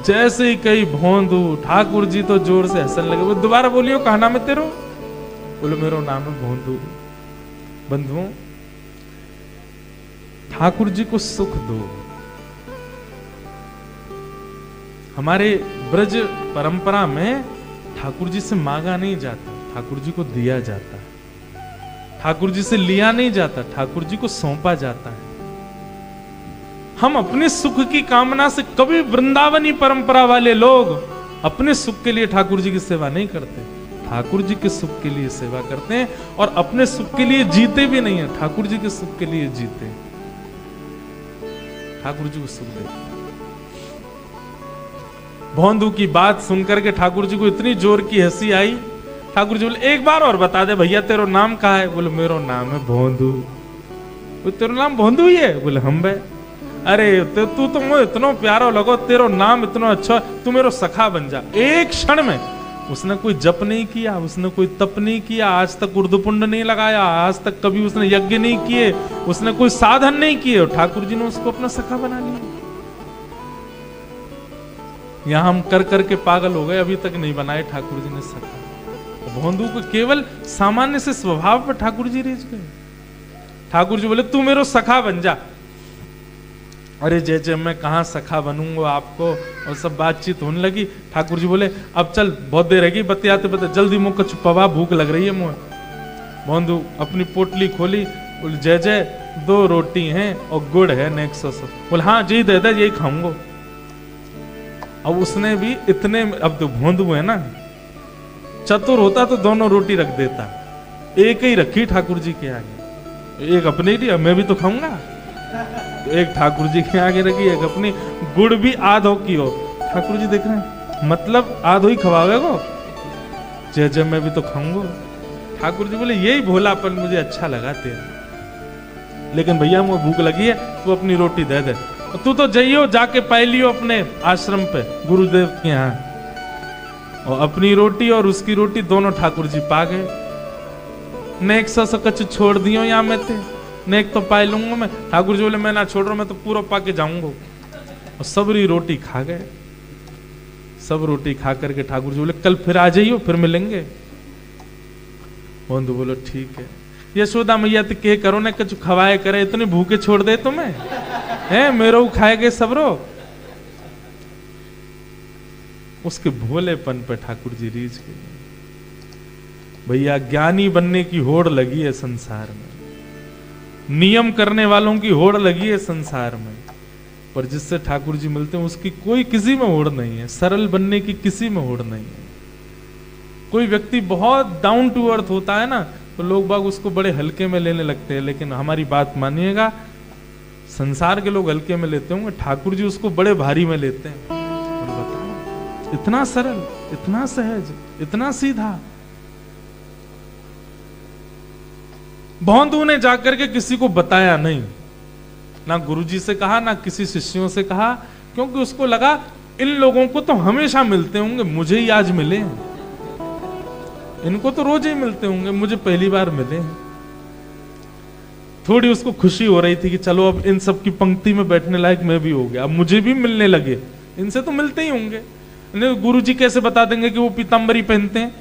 जैसे ही कही भोंदू, ठाकुर जी तो जोर से हंसने लगे। वो दोबारा बोलियो कहा नाम है तेरो? बोले मेरा नाम है भोंदू। बंधुओं, ठाकुर जी को सुख दो। हमारे ब्रज परंपरा में ठाकुर जी से मांगा नहीं जाता, ठाकुर जी को दिया जाता है। ठाकुर जी से लिया नहीं जाता, ठाकुर जी को सौंपा जाता है। हम अपने सुख की कामना से, कभी वृंदावनी परंपरा वाले लोग अपने सुख के लिए ठाकुर जी की सेवा नहीं करते, ठाकुर जी के सुख के लिए सेवा करते हैं, और अपने सुख के लिए जीते भी नहीं है, ठाकुर जी के सुख के लिए जीते हैं, ठाकुर जी को सुख देते। भौंदू की बात सुनकर के ठाकुर जी को इतनी जोर की हंसी आई। ठाकुर जी बोले, एक बार और बता दे भैया, तेरा नाम कहा है? बोले, मेरा नाम है भौंदू। तेरा नाम भौंदू ही है? बोले, हम बे। अरे तू तो मुझे इतना प्यारा लगो, तेरा नाम इतना अच्छा, तू मेरा सखा बन जा। एक क्षण में उसने कोई जप नहीं किया, उसने कोई तप नहीं किया, आज तक उर्दू पुंड नहीं लगाया, आज तक कभी उसने यज्ञ नहीं किए, उसने कोई साधन नहीं किए, और ठाकुर जी ने उसको अपना सखा बना लिया। यहां हम कर करके पागल हो गए, अभी तक नहीं बनाए ठाकुर जी ने सखा। भौंदू को केवल सामान्य से स्वभाव पर ठाकुर जी रीझ गए। ठाकुर जी बोले, तू मेरा सखा बन जा। अरे जय जय, मैं कहां सखा बनूंगा आपको, और सब बातचीत होने लगी। ठाकुर जी बोले, अब चल, बहुत देर रहेगी बतियाते बतियाते, जल्दी मुंह को छुपावा, भूख लग रही है मुंह। भौंदू अपनी पोटली खोली, बोले, जय जय 2 रोटी हैं और गुड़ है नेक्स्ट। बोले, हाँ जी दे दे, यही खाऊंगा। अब उसने भी इतने, अब तो भौंदू है ना, चतुर होता तो दोनों रोटी रख देता, एक ही रखी ठाकुर जी के आगे, एक अपने लिए, मैं भी तो खाऊंगा। एक ठाकुर जी के आगे रखी, एक अपनी। गुड़ भी आधो की हो। ठाकुर जी देख रहे हैं, मतलब आधो ही खवाओगे को, जय जय मैं भी तो खाऊंगा। ठाकुर जी बोले, यही भोलापन मुझे अच्छा लगा तेरा, लेकिन भैया मुझे भूख लगी है, तू अपनी रोटी दे दे। तू तो जाइयो, जाके पाई लियो अपने आश्रम पे गुरुदेव के यहाँ। और अपनी रोटी और उसकी रोटी दोनों ठाकुर जी पा गए। नेक सा कच छोड़ दियो यहाँ में थे, नेक तो पाई लूंगा मैं। ठाकुर जी बोले, मैं ना छोड़ रहा हूं, मैं तो पूरा पा के जाऊंगा। और सबरी रोटी खा गए। सब रोटी खा करके ठाकुर जी बोले, कल फिर आ जाइयो, फिर मिलेंगे। बंधु बोलो, ठीक है। यशोदा मैया तो के करो ना, कुछ खवाए करे, इतने भूखे छोड़ दे तुम्हें है, मेरो खाएगे सबरो। उसके भोलेपन पे ठाकुर जी रीझ गए। भैया ज्ञानी बनने की होड़ लगी है संसार में, नियम करने वालों की होड़ लगी है संसार में, पर जिससे ठाकुर जी मिलते हैं उसकी कोई किसी में होड़ नहीं है। सरल बनने की किसी में होड़ नहीं है। कोई व्यक्ति बहुत डाउन टू अर्थ होता है ना, तो लोग बाग उसको बड़े हल्के में लेने लगते हैं, लेकिन हमारी बात मानिएगा, संसार के लोग हल्के में लेते होंगे, ठाकुर जी उसको बड़े भारी में लेते हैं। और बताओ, इतना सरल, इतना सहज, इतना सीधा। भौंदू ने जाकर के किसी को बताया नहीं, ना गुरुजी से कहा, ना किसी शिष्यों से कहा, क्योंकि उसको लगा इन लोगों को तो हमेशा मिलते होंगे, मुझे ही आज मिले हैं। इनको तो रोज ही मिलते होंगे, मुझे पहली बार मिले हैं। थोड़ी उसको खुशी हो रही थी कि चलो अब इन सब की पंक्ति में बैठने लायक मैं भी हो गया, अब मुझे भी मिलने लगे, इनसे तो मिलते ही होंगे। गुरुजी कैसे बता देंगे कि वो पीतांबरी पहनते हैं?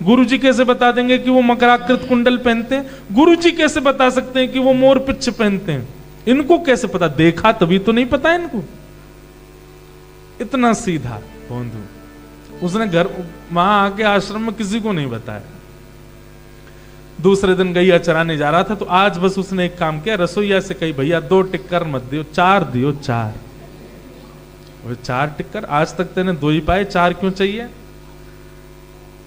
गुरुजी कैसे बता देंगे कि वो मकराकृत कुंडल पहनते हैं? गुरुजी कैसे बता सकते हैं कि वो मोर पिच्छ पहनते हैं? इनको कैसे पता? देखा तभी तो नहीं पता इनको। इतना सीधा बंधु, उसने घर वहां आके आश्रम में किसी को नहीं बताया। दूसरे दिन गैया चराने जा रहा था, तो आज बस उसने एक काम किया, रसोईया से कही, भैया 2 टिक्कर मत दियो, 4 दियो, 4। 4 टिक्कर? आज तक तेने 2 ही पाए, 4 क्यों चाहिए?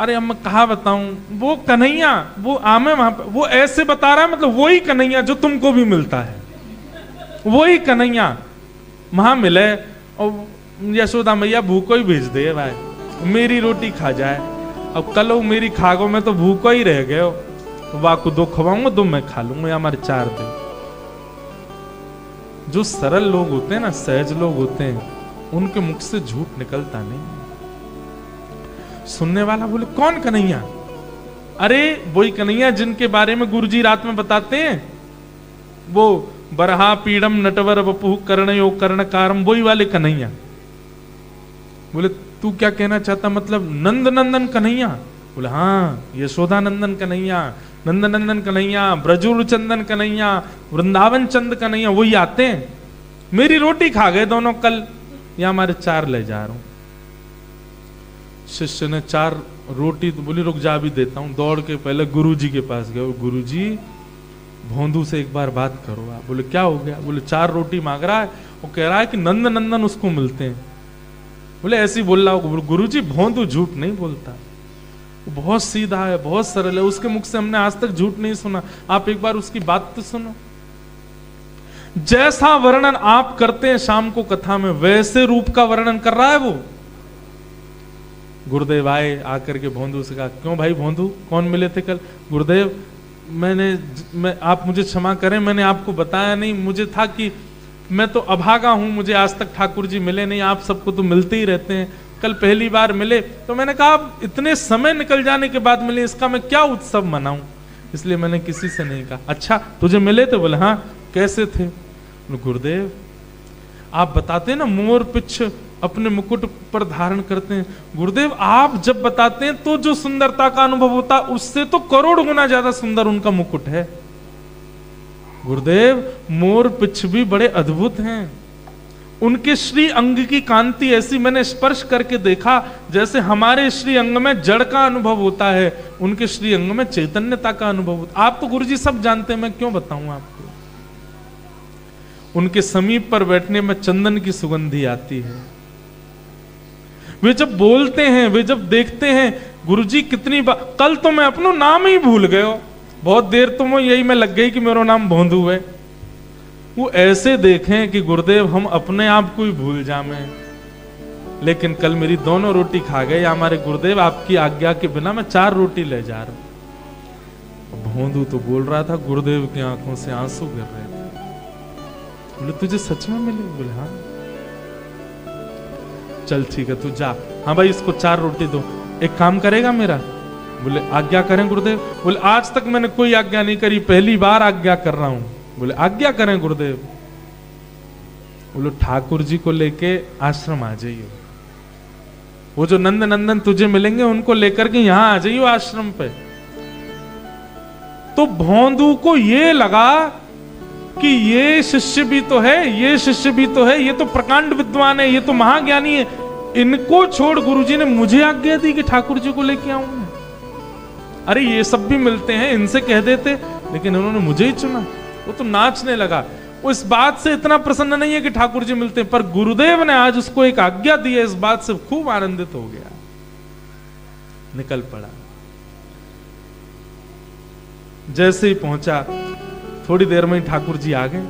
अरे अब मैं कहा बताऊं, वो कन्हैया, वो आमे वहां पे, वो ऐसे बता रहा है, मतलब वही कन्हैया जो तुमको भी मिलता है, वही कन्हैया वहां मिले। और यशोदा मैया भूखो ही भेज दे भाई, मेरी रोटी खा जाए। अब कल वो मेरी खागो में तो भूखो ही रह गए हो, तो वाकु 2 खवाऊंगा, 2 मैं खा लूंगा, या हमारे 4 दे। जो सरल लोग होते हैं ना, सहज लोग होते हैं, उनके मुख से झूठ निकलता नहीं। सुनने वाला बोले, कौन कन्हैया? अरे वही कन्हैया जिनके बारे में गुरुजी रात में बताते हैं, वो बरहा पीड़म नटवर वपुः कर्णयो कर्णकारम, वही वाले कन्हैया। बोले, तू क्या कहना चाहता, मतलब नंद नंदन कन्हैया? बोले, हाँ, यशोदा नंदन कन्हैया, नंद नंदन कन्हैया, ब्रजूर चंदन कन्हैया, वृंदावन चंद कन्हैया, वही आते हैं। मेरी रोटी खा गए दोनों कल, या हमारे 4 ले जा रहा हूं। शिष्य ने 4 रोटी तो बोली रुक जा अभी देता हूँ। दौड़ के पहले गुरुजी के पास गए। गुरुजी भोंदू से एक बार बात करो। आप बोले क्या हो गया? बोले 4 रोटी मांग रहा है, वो कह रहा है कि नंद नंदन उसको मिलते हैं। बोले ऐसे ही बोल रहा हो। गुरुजी भोंदू झूठ नहीं बोलता, वो बहुत सीधा है, बहुत सरल है, उसके मुख से हमने आज तक झूठ नहीं सुना। आप एक बार उसकी बात तो सुनो। जैसा वर्णन आप करते हैं शाम को कथा में, वैसे रूप का वर्णन कर रहा है वो। गुरुदेव आए, आकर के भोंदू से कहा क्यों भाई भोंदू, कौन मिले थे कल? गुरुदेव आप मुझे क्षमा करें, मैंने आपको बताया नहीं, मुझे था कि मैं तो अभागा हूं, मुझे आज तक ठाकुर जी मिले नहीं, आप सबको तो मिलते ही रहते हैं, कल पहली बार मिले तो मैंने कहा अब इतने समय निकल जाने के बाद मिले, इसका मैं क्या उत्सव मनाऊं, इसलिए मैंने किसी से नहीं कहा। अच्छा तुझे मिले थे? बोले हाँ। कैसे थे? गुरुदेव आप बताते हैं ना मोर पिछ अपने मुकुट पर धारण करते हैं। गुरुदेव आप जब बताते हैं तो जो सुंदरता का अनुभव होता है उससे तो करोड़ गुना ज्यादा सुंदर उनका मुकुट है। गुरुदेव मोर पिछ भी बड़े अद्भुत हैं, उनके श्री अंग की कांति ऐसी मैंने स्पर्श करके देखा जैसे हमारे श्री अंग में जड़ का अनुभव होता है, उनके श्री अंग में चैतन्यता का अनुभव होता। आप तो गुरुजी सब जानते हैं, मैं क्यों बताऊं आपको। उनके समीप पर बैठने में चंदन की सुगंधी आती है। वे जब बोलते हैं, वे जब देखते हैं, गुरुजी कितनी बार, कल तो मैं अपना नाम ही भूल गए, बहुत देर तो मैं यही में लग गई कि मेरा नाम भोंदू है। वो ऐसे देखें कि गुरुदेव हम अपने आप को ही भूल जामे, लेकिन कल मेरी दोनों रोटी खा गए हमारे गुरुदेव, आपकी आज्ञा के बिना मैं 4 रोटी ले जा रहा हूं। भोंदू तो बोल रहा था, गुरुदेव की आंखों से आंसू गिर रहे थे। बोले तुझे सच में मिले? बोले हाँ। चल ठीक है तू जा। हाँ भाई इसको 4 रोटी दो, एक काम करेगा मेरा? बोले आज्ञा करें गुरुदेव। बोले आज तक मैंने कोई आज्ञा नहीं करी, पहली बार आज्ञा कर रहा हूं। बोले आज्ञा करें गुरुदेव। बोले ठाकुर जी को लेके आश्रम आ जाइए, वो जो नंद नंदन तुझे मिलेंगे उनको लेकर के यहां आ जाइए आश्रम पे। तो भोंदू को ये लगा कि ये शिष्य भी तो है, ये शिष्य भी तो है, ये तो प्रकांड विद्वान है, ये तो महाज्ञानी है, इनको छोड़ गुरुजी ने मुझे आज्ञा दी कि ठाकुर जी को लेके आऊं। अरे ये सब भी मिलते हैं, इनसे कह देते, लेकिन उन्होंने मुझे ही चुना। वो तो नाचने लगा। वो इस बात से इतना प्रसन्न नहीं है कि ठाकुर जी मिलते हैं, पर गुरुदेव ने आज उसको एक आज्ञा दी है, इस बात से खूब आनंदित हो गया, निकल पड़ा। जैसे ही पहुंचा थोड़ी देर में ही ठाकुर जी आ गए।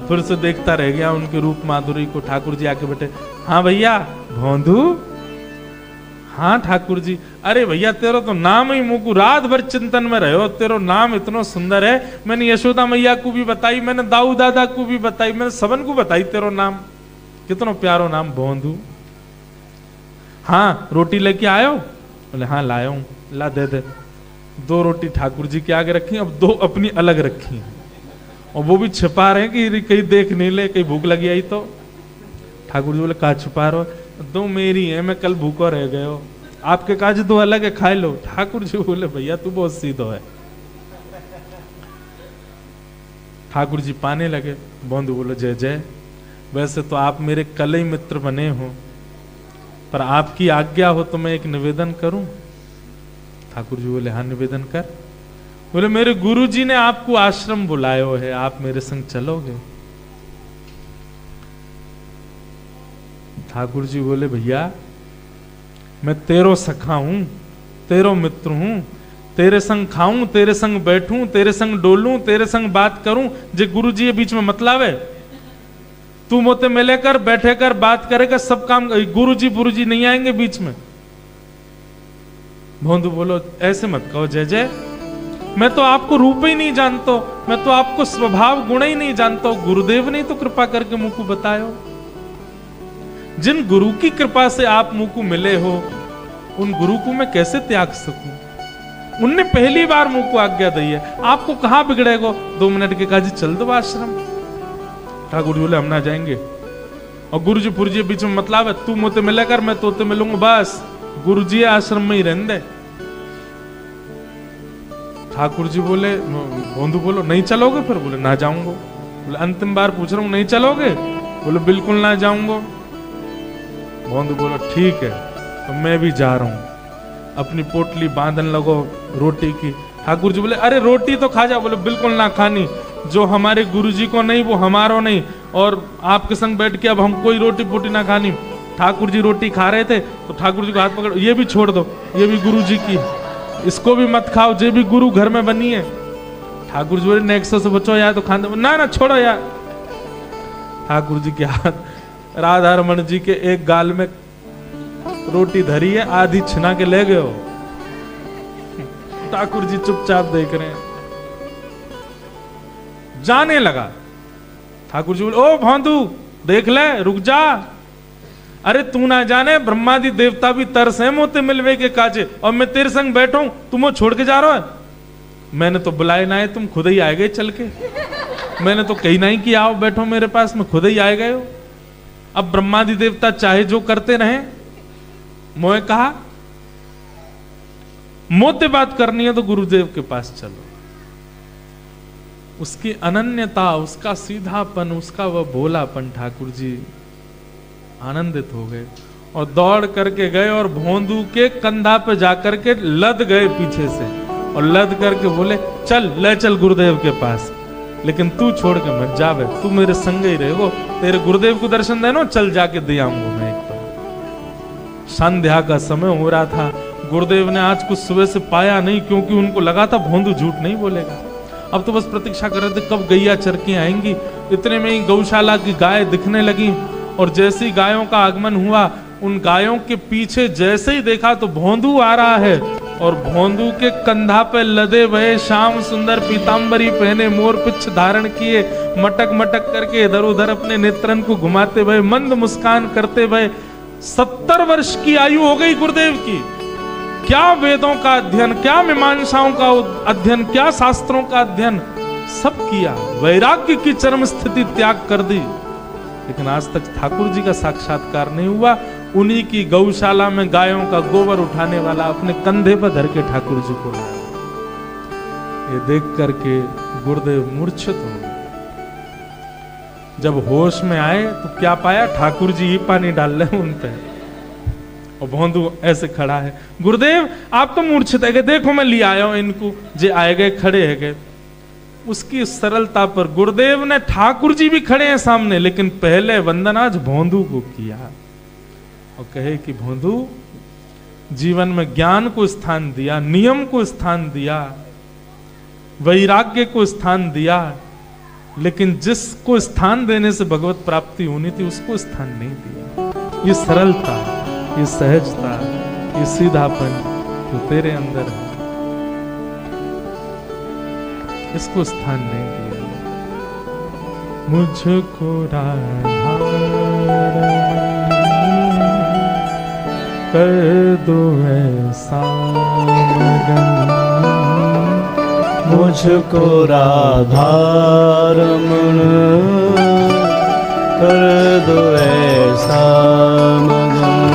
फिर से देखता रह गया उनके रूप माधुरी को। ठाकुर जी आके बैठे, हाँ भैया भोंदू? हाँ ठाकुर जी। अरे भैया तेरा तो नाम ही मुकु, रात भर चिंतन में रहो, तेरा नाम इतना सुंदर है, मैंने यशोदा मैया को भी बताई, मैंने दाऊ दादा को भी बताई, मैंने सबन को बताई तेरा नाम, कितना प्यारो नाम भोंदू। हाँ रोटी लेके आयो? बोले हाँ लाया हूं। ला दे दे। 2 रोटी ठाकुर जी के आगे रखी, अब 2 अपनी अलग रखी, और वो भी छिपा रहे हैं कि कहीं देख नहीं ले, कहीं भूख लगी आई तो। ठाकुर जी बोले कहा छुपा रहे हो? 2 मेरी है, मैं कल भूखा रह गए हो, आपके काज 2 अलग है, खाए लो। ठाकुर जी बोले भैया तू बहुत सीधो है। ठाकुर जी पाने लगे। भोंदू बोले जय जय, वैसे तो आप मेरे कल ही मित्र बने हो, पर आपकी आज्ञा हो तो मैं एक निवेदन करूं। ठाकुर जी बोले हाँ निवेदन कर। बोले मेरे गुरु जी ने आपको आश्रम बुलायो है, आप मेरे संग चलोगे? ठाकुर जी बोले भैया मैं तेरो सखा हूं, तेरो मित्र हूं, तेरे संग खाऊं, तेरे संग बैठूं, तेरे संग डोलूं, तेरे संग बात करूं, जे गुरु जी के बीच में मतलब है? तू मोते मिले कर, बैठे कर, बात करेगा, सब काम। गुरु जी नहीं आएंगे बीच में। भोंदू बोलो ऐसे मत कहो जय जय, मैं तो आपको रूप ही नहीं जानता, मैं तो आपको स्वभाव गुण ही नहीं जानता, गुरुदेव ने तो कृपा करके मुझको बतायो। जिन गुरु की कृपा से आप मुझको मिले हो, उन गुरु को मैं कैसे त्याग सकूं? उनने पहली बार मुझको आज्ञा दी है, आपको कहां बिगड़ेगा? 2 मिनट के काजी चल दो आश्रम। ठाकुर जी बोले हम ना जाएंगे, और गुरु जी पुरजी बीच में मतलब है, तू मुझसे मिले कर, मैं तोते मिलूंगा, बस गुरु जी आश्रम में ही रहने दे। ठाकुर जी बोले, भोंदू बोलो नहीं चलोगे? फिर बोले ना जाऊंगा। बोले अंतिम बार पूछ रहा हूं नहीं चलोगे? बोले बिल्कुल ना जाऊंगा। भोंदू बोलो ठीक है, तो मैं भी जा रहा हूं, अपनी पोटली बांधन लगो रोटी की। ठाकुर जी बोले अरे रोटी तो खा जा। बोले बिल्कुल ना खानी, जो हमारे गुरुजी को नहीं वो हमारो नहीं, और आपके संग बैठ के अब हम कोई रोटी पोटी ना खानी। ठाकुर जी रोटी खा रहे थे तो ठाकुर जी को हाथ पकड़, ये भी छोड़ दो, ये भी गुरु जी की, इसको भी मत खाओ, ये भी गुरु घर में बनी है। ठाकुर जी बोले नेक्सो से बचो यार, तो खाने ना ना छोड़ो यार। ठाकुर जी के हाथ राधा रमन जी के एक गाल में रोटी धरी है, आधी छिना के ले गए हो। ठाकुर जी चुपचाप देख रहे हैं। जाने लगा। ठाकुर जी बोले ओ भांदू देख ले, रुक जा। अरे तू ना जाने ब्रह्मादि देवता भी तरसे मोते मिलवे के काजे, और मैं तेरे संग बैठा हूं, तुम वो छोड़ के जा रहा है। मैंने तो बुलाए ना है, तुम खुद ही आए गए चल के। मैंने तो कही नहीं कि आओ बैठो मेरे पास में, खुद ही आए गए हो। अब ब्रह्मादि देवता चाहे जो करते रहे, मोए कहा मोते बात करनी है तो गुरुदेव के पास चलो। उसकी अनन्यता, उसका सीधापन, उसका वह भोलापन, ठाकुर जी आनंदित हो गए और दौड़ करके गए और भोंदू के कंधा पे जाकर के लद गए पीछे से, और लद करके बोले चल ले चल गुरुदेव के पास, लेकिन तू छोड़ के मत जावे, तू मेरे संग ही रहेगो, तेरे गुरुदेव को दर्शन देना, चल जाके दे आऊंगा मैं एक बार। संध्या का समय हो रहा था, गुरुदेव ने आज कुछ सुबह से पाया नहीं, क्योंकि उनको लगा था भोंदू झूठ नहीं बोलेगा। अब तो बस प्रतीक्षा कर रहे थे कब गैया चरके आएंगी। इतने में ही गौशाला की गाय दिखने लगी, और जैसे ही गायों का आगमन हुआ, उन गायों के पीछे जैसे ही देखा तो भोंदू आ रहा है, और भोंदू के कंधा पे लदे हुए श्याम सुंदर पीतांबरी पहने, मोर पिच्छ धारण किए, मटक मटक करके इधर उधर अपने नेत्रन को घुमाते हुए, मंद मुस्कान करते हुए, 70 वर्ष की आयु हो गई गुरुदेव की। क्या वेदों का अध्ययन, क्या मीमांसाओं का अध्ययन, क्या शास्त्रों का अध्ययन, सब किया, वैराग्य की चरम स्थिति त्याग कर दी, लेकिन आज तक ठाकुर जी का साक्षात्कार नहीं हुआ। उन्हीं की गौशाला में गायों का गोबर उठाने वाला अपने कंधे पर धर के ठाकुर जी को लाया। ये देख करके गुरुदेव मूर्छित हो गए। जब होश में आए तो क्या पाया, ठाकुर जी ही पानी डाल रहे उन पे, और भोंदू ऐसे खड़ा है। गुरुदेव आप तो मूर्छित है, देखो मैं ले आया हूं इनको, जे आए गए खड़े है गए। उसकी सरलता पर गुरुदेव ने, ठाकुर जी भी खड़े हैं सामने, लेकिन पहले वंदन आज भोंदू को किया, और कहे कि भोंदू जीवन में ज्ञान को स्थान दिया, नियम को स्थान दिया, वैराग्य को स्थान दिया, लेकिन जिसको स्थान देने से भगवत प्राप्ति होनी थी उसको स्थान नहीं दिया। ये सरलता, ये सहजता, ये सीधापन जो तेरे अंदर है, इसको स्थान नहीं दिया। मुझको राधा कर दो ऐसा लगन, मुझको राधा रमण कर दो ऐसा मगन,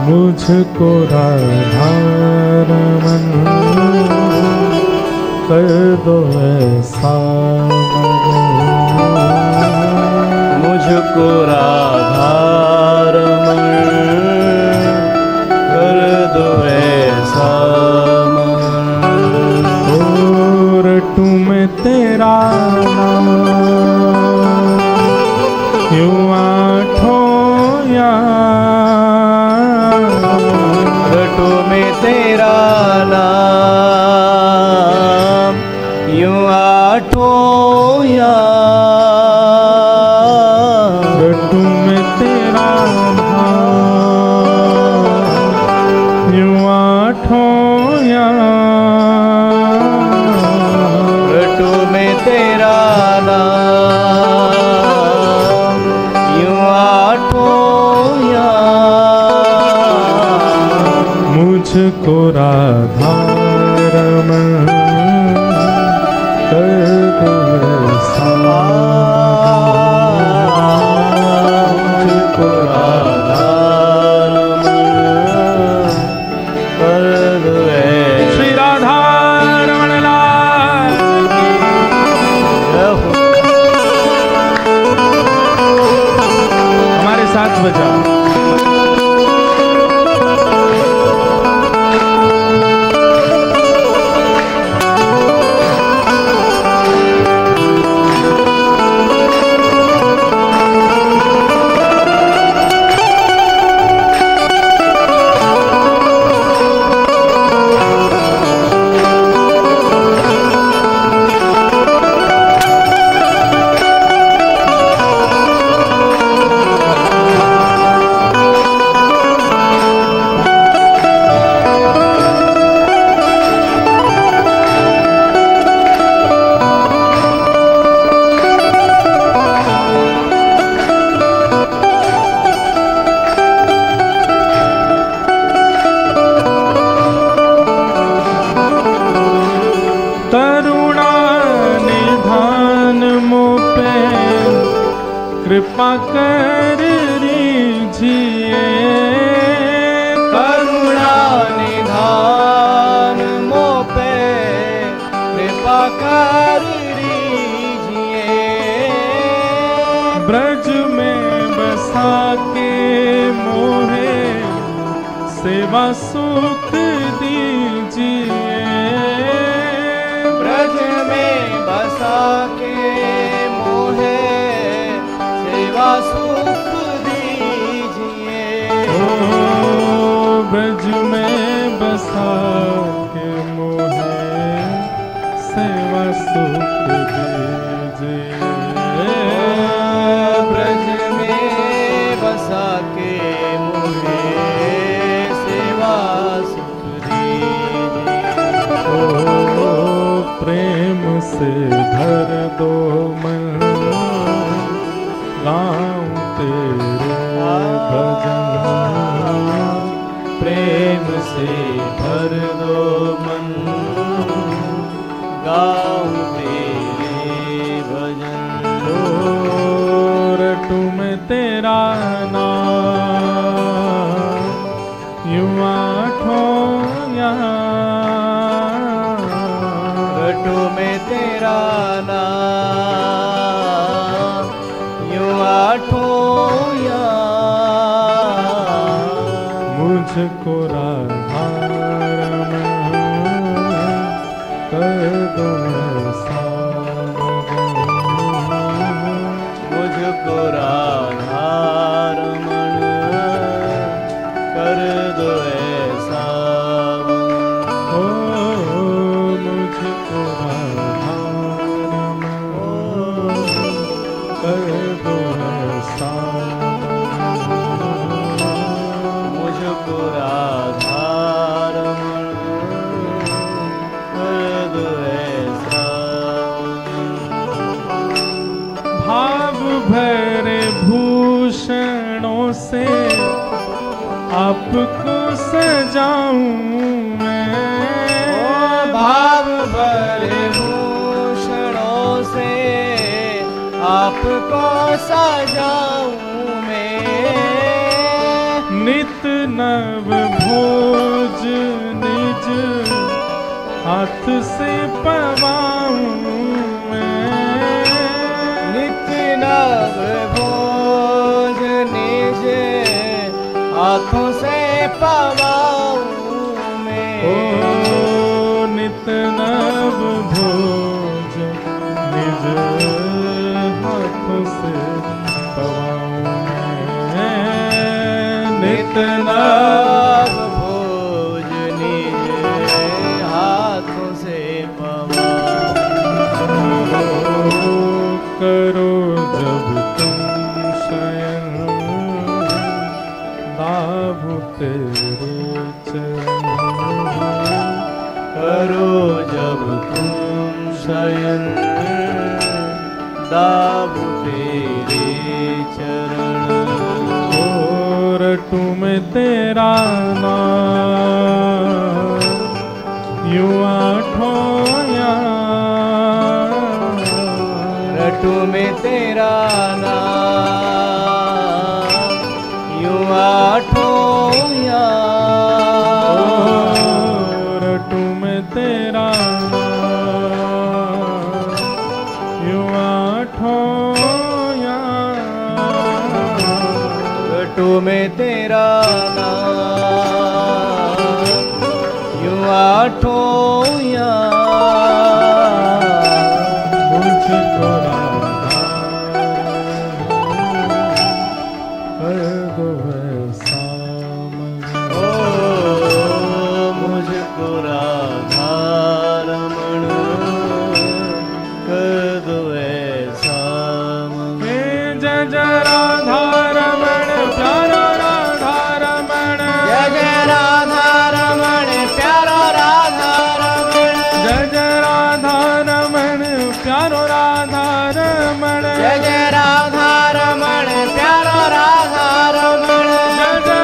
मुझको राधा रमण कर दो ऐसा मगन, मुझको राधा रमण कर दो ऐसा मगन। और तुम्हें तेरा नाम यूं आठों याद, तुम्हें तेरा नाम यूं आठों याद, तुम्हें तेरा नाम यूं आठों याद, तुम्हें तेरा नाम यूं आठों याद, मुझको राधा रमण कर दो ऐसा, मुझको राधा रमण कर दो ऐसा। श्री राधा रमण लाल। हमारे साथ बजाओ। कृपा कर रीझिए, करुणा निधान मोह पे कृपा कर लीजिए। ब्रज में बसा के मोहे सेवा सुख दीजिए, ब्रज में बसा के मोहे सेवा सुख दीजिए। ओ ब्रज में बसा के मोहे सेवा सुख दीजिए, ब्रज में बसा के मोहे सेवा सुख दीजिए। ओ प्रेम से भर दो मन, गाऊं तेरे भजन, प्रेम से भर दो मन, गाऊं तेरे भजन। ओ रटू में तेरा नाम, यूं आठों यहाँ, रटू में तेरा नाम, यूं आठों याम। मुझको राधा रमण कर दो ऐसा मगन, मुझको राधा रमण कर दो ऐसा मन। ओ मुझको राधा रमण कर दो ऐसा मगन, मुझको राधा रमण कर दो ऐसा मन। भाव भरे भूषणों से आपको सजाऊं मैं, भाव भरे भूषणों से आपको सजाऊं मैं। नित नव भोज निज हाथ से पवाऊं मैं, नित्य नव भोज निज हाथों से पवाऊं मैं। ओ नित नव भोज निज हाथ से पवाऊं मैं, नित नव नव भोज निज हाथों से पवाऊं। करो जब तुम शयन, दाबू तेरे चरण, करो जब तुम शयन, दाबू तेरे चरण। ओ रटू में तेरा नाम, यूं आठों याम, रटू में तेरा नाम, यूं आठों याम। रटू में तेरा नाम, यूं आठों याम, रटू में तेरा नाम, यूं आठों याम। मुझको राधा कर दो ऐसा मगन, ओ मुझको राधा रमण कर दो ऐसा मन। हे जय जय राधा रमण प्यारा राधा रमण, जय जय राधा रमण प्यारो राधा रमण, जय जय राधा रमण प्यारो राधा रमण, जय जय राधा रमण प्यारो राधा रमण, जय जय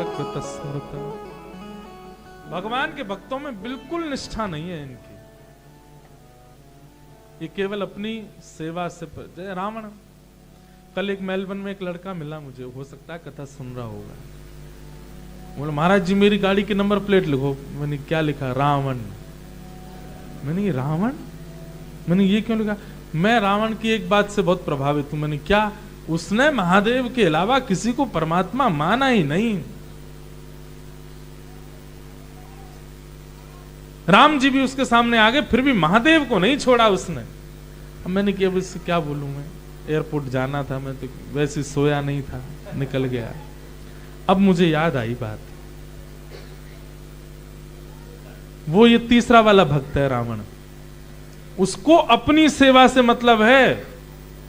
कृत स्मृत। भगवान के भक्तों में बिल्कुल निष्ठा नहीं है इनकी, ये केवल अपनी सेवा से जय रावण। कल एक मेलबर्न में एक लड़का मिला मुझे, हो सकता है कथा सुन रहा होगा। बोला महाराज जी मेरी गाड़ी की नंबर प्लेट लिखो। मैंने क्या लिखा? रावण। मैंने ये रावण, मैंने ये क्यों लिखा? मैं रावण की एक बात से बहुत प्रभावित हूं। मैंने क्या? उसने महादेव के अलावा किसी को परमात्मा माना ही नहीं। राम जी भी उसके सामने आ गए, फिर भी महादेव को नहीं छोड़ा उसने। अब मैंने किया इससे क्या बोलूं मैं, एयरपोर्ट जाना था, मैं तो वैसे सोया नहीं था, निकल गया। अब मुझे याद आई बात, वो ये तीसरा वाला भक्त है रावण, उसको अपनी सेवा से मतलब है,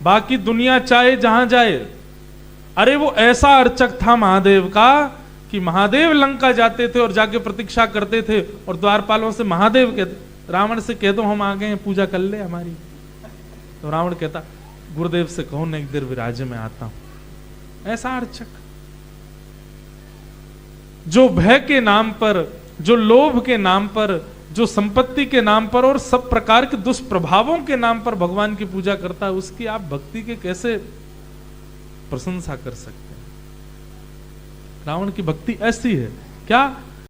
बाकी दुनिया चाहे जहां जाए। अरे वो ऐसा अर्चक था महादेव का कि महादेव लंका जाते थे और जाके प्रतीक्षा करते थे और द्वारपालों से महादेव कहते, रावण से कह दो हम आ गए हैं, पूजा कर ले हमारी। तो रावण कहता गुरुदेव से कहो न एक देर विराजे में आता हूं। ऐसा अर्चक जो भय के नाम पर, जो लोभ के नाम पर, जो संपत्ति के नाम पर और सब प्रकार के दुष्प्रभावों के नाम पर भगवान की पूजा करता है, उसकी आप भक्ति के कैसे प्रशंसा कर सकते हैं? रावण की भक्ति ऐसी है क्या?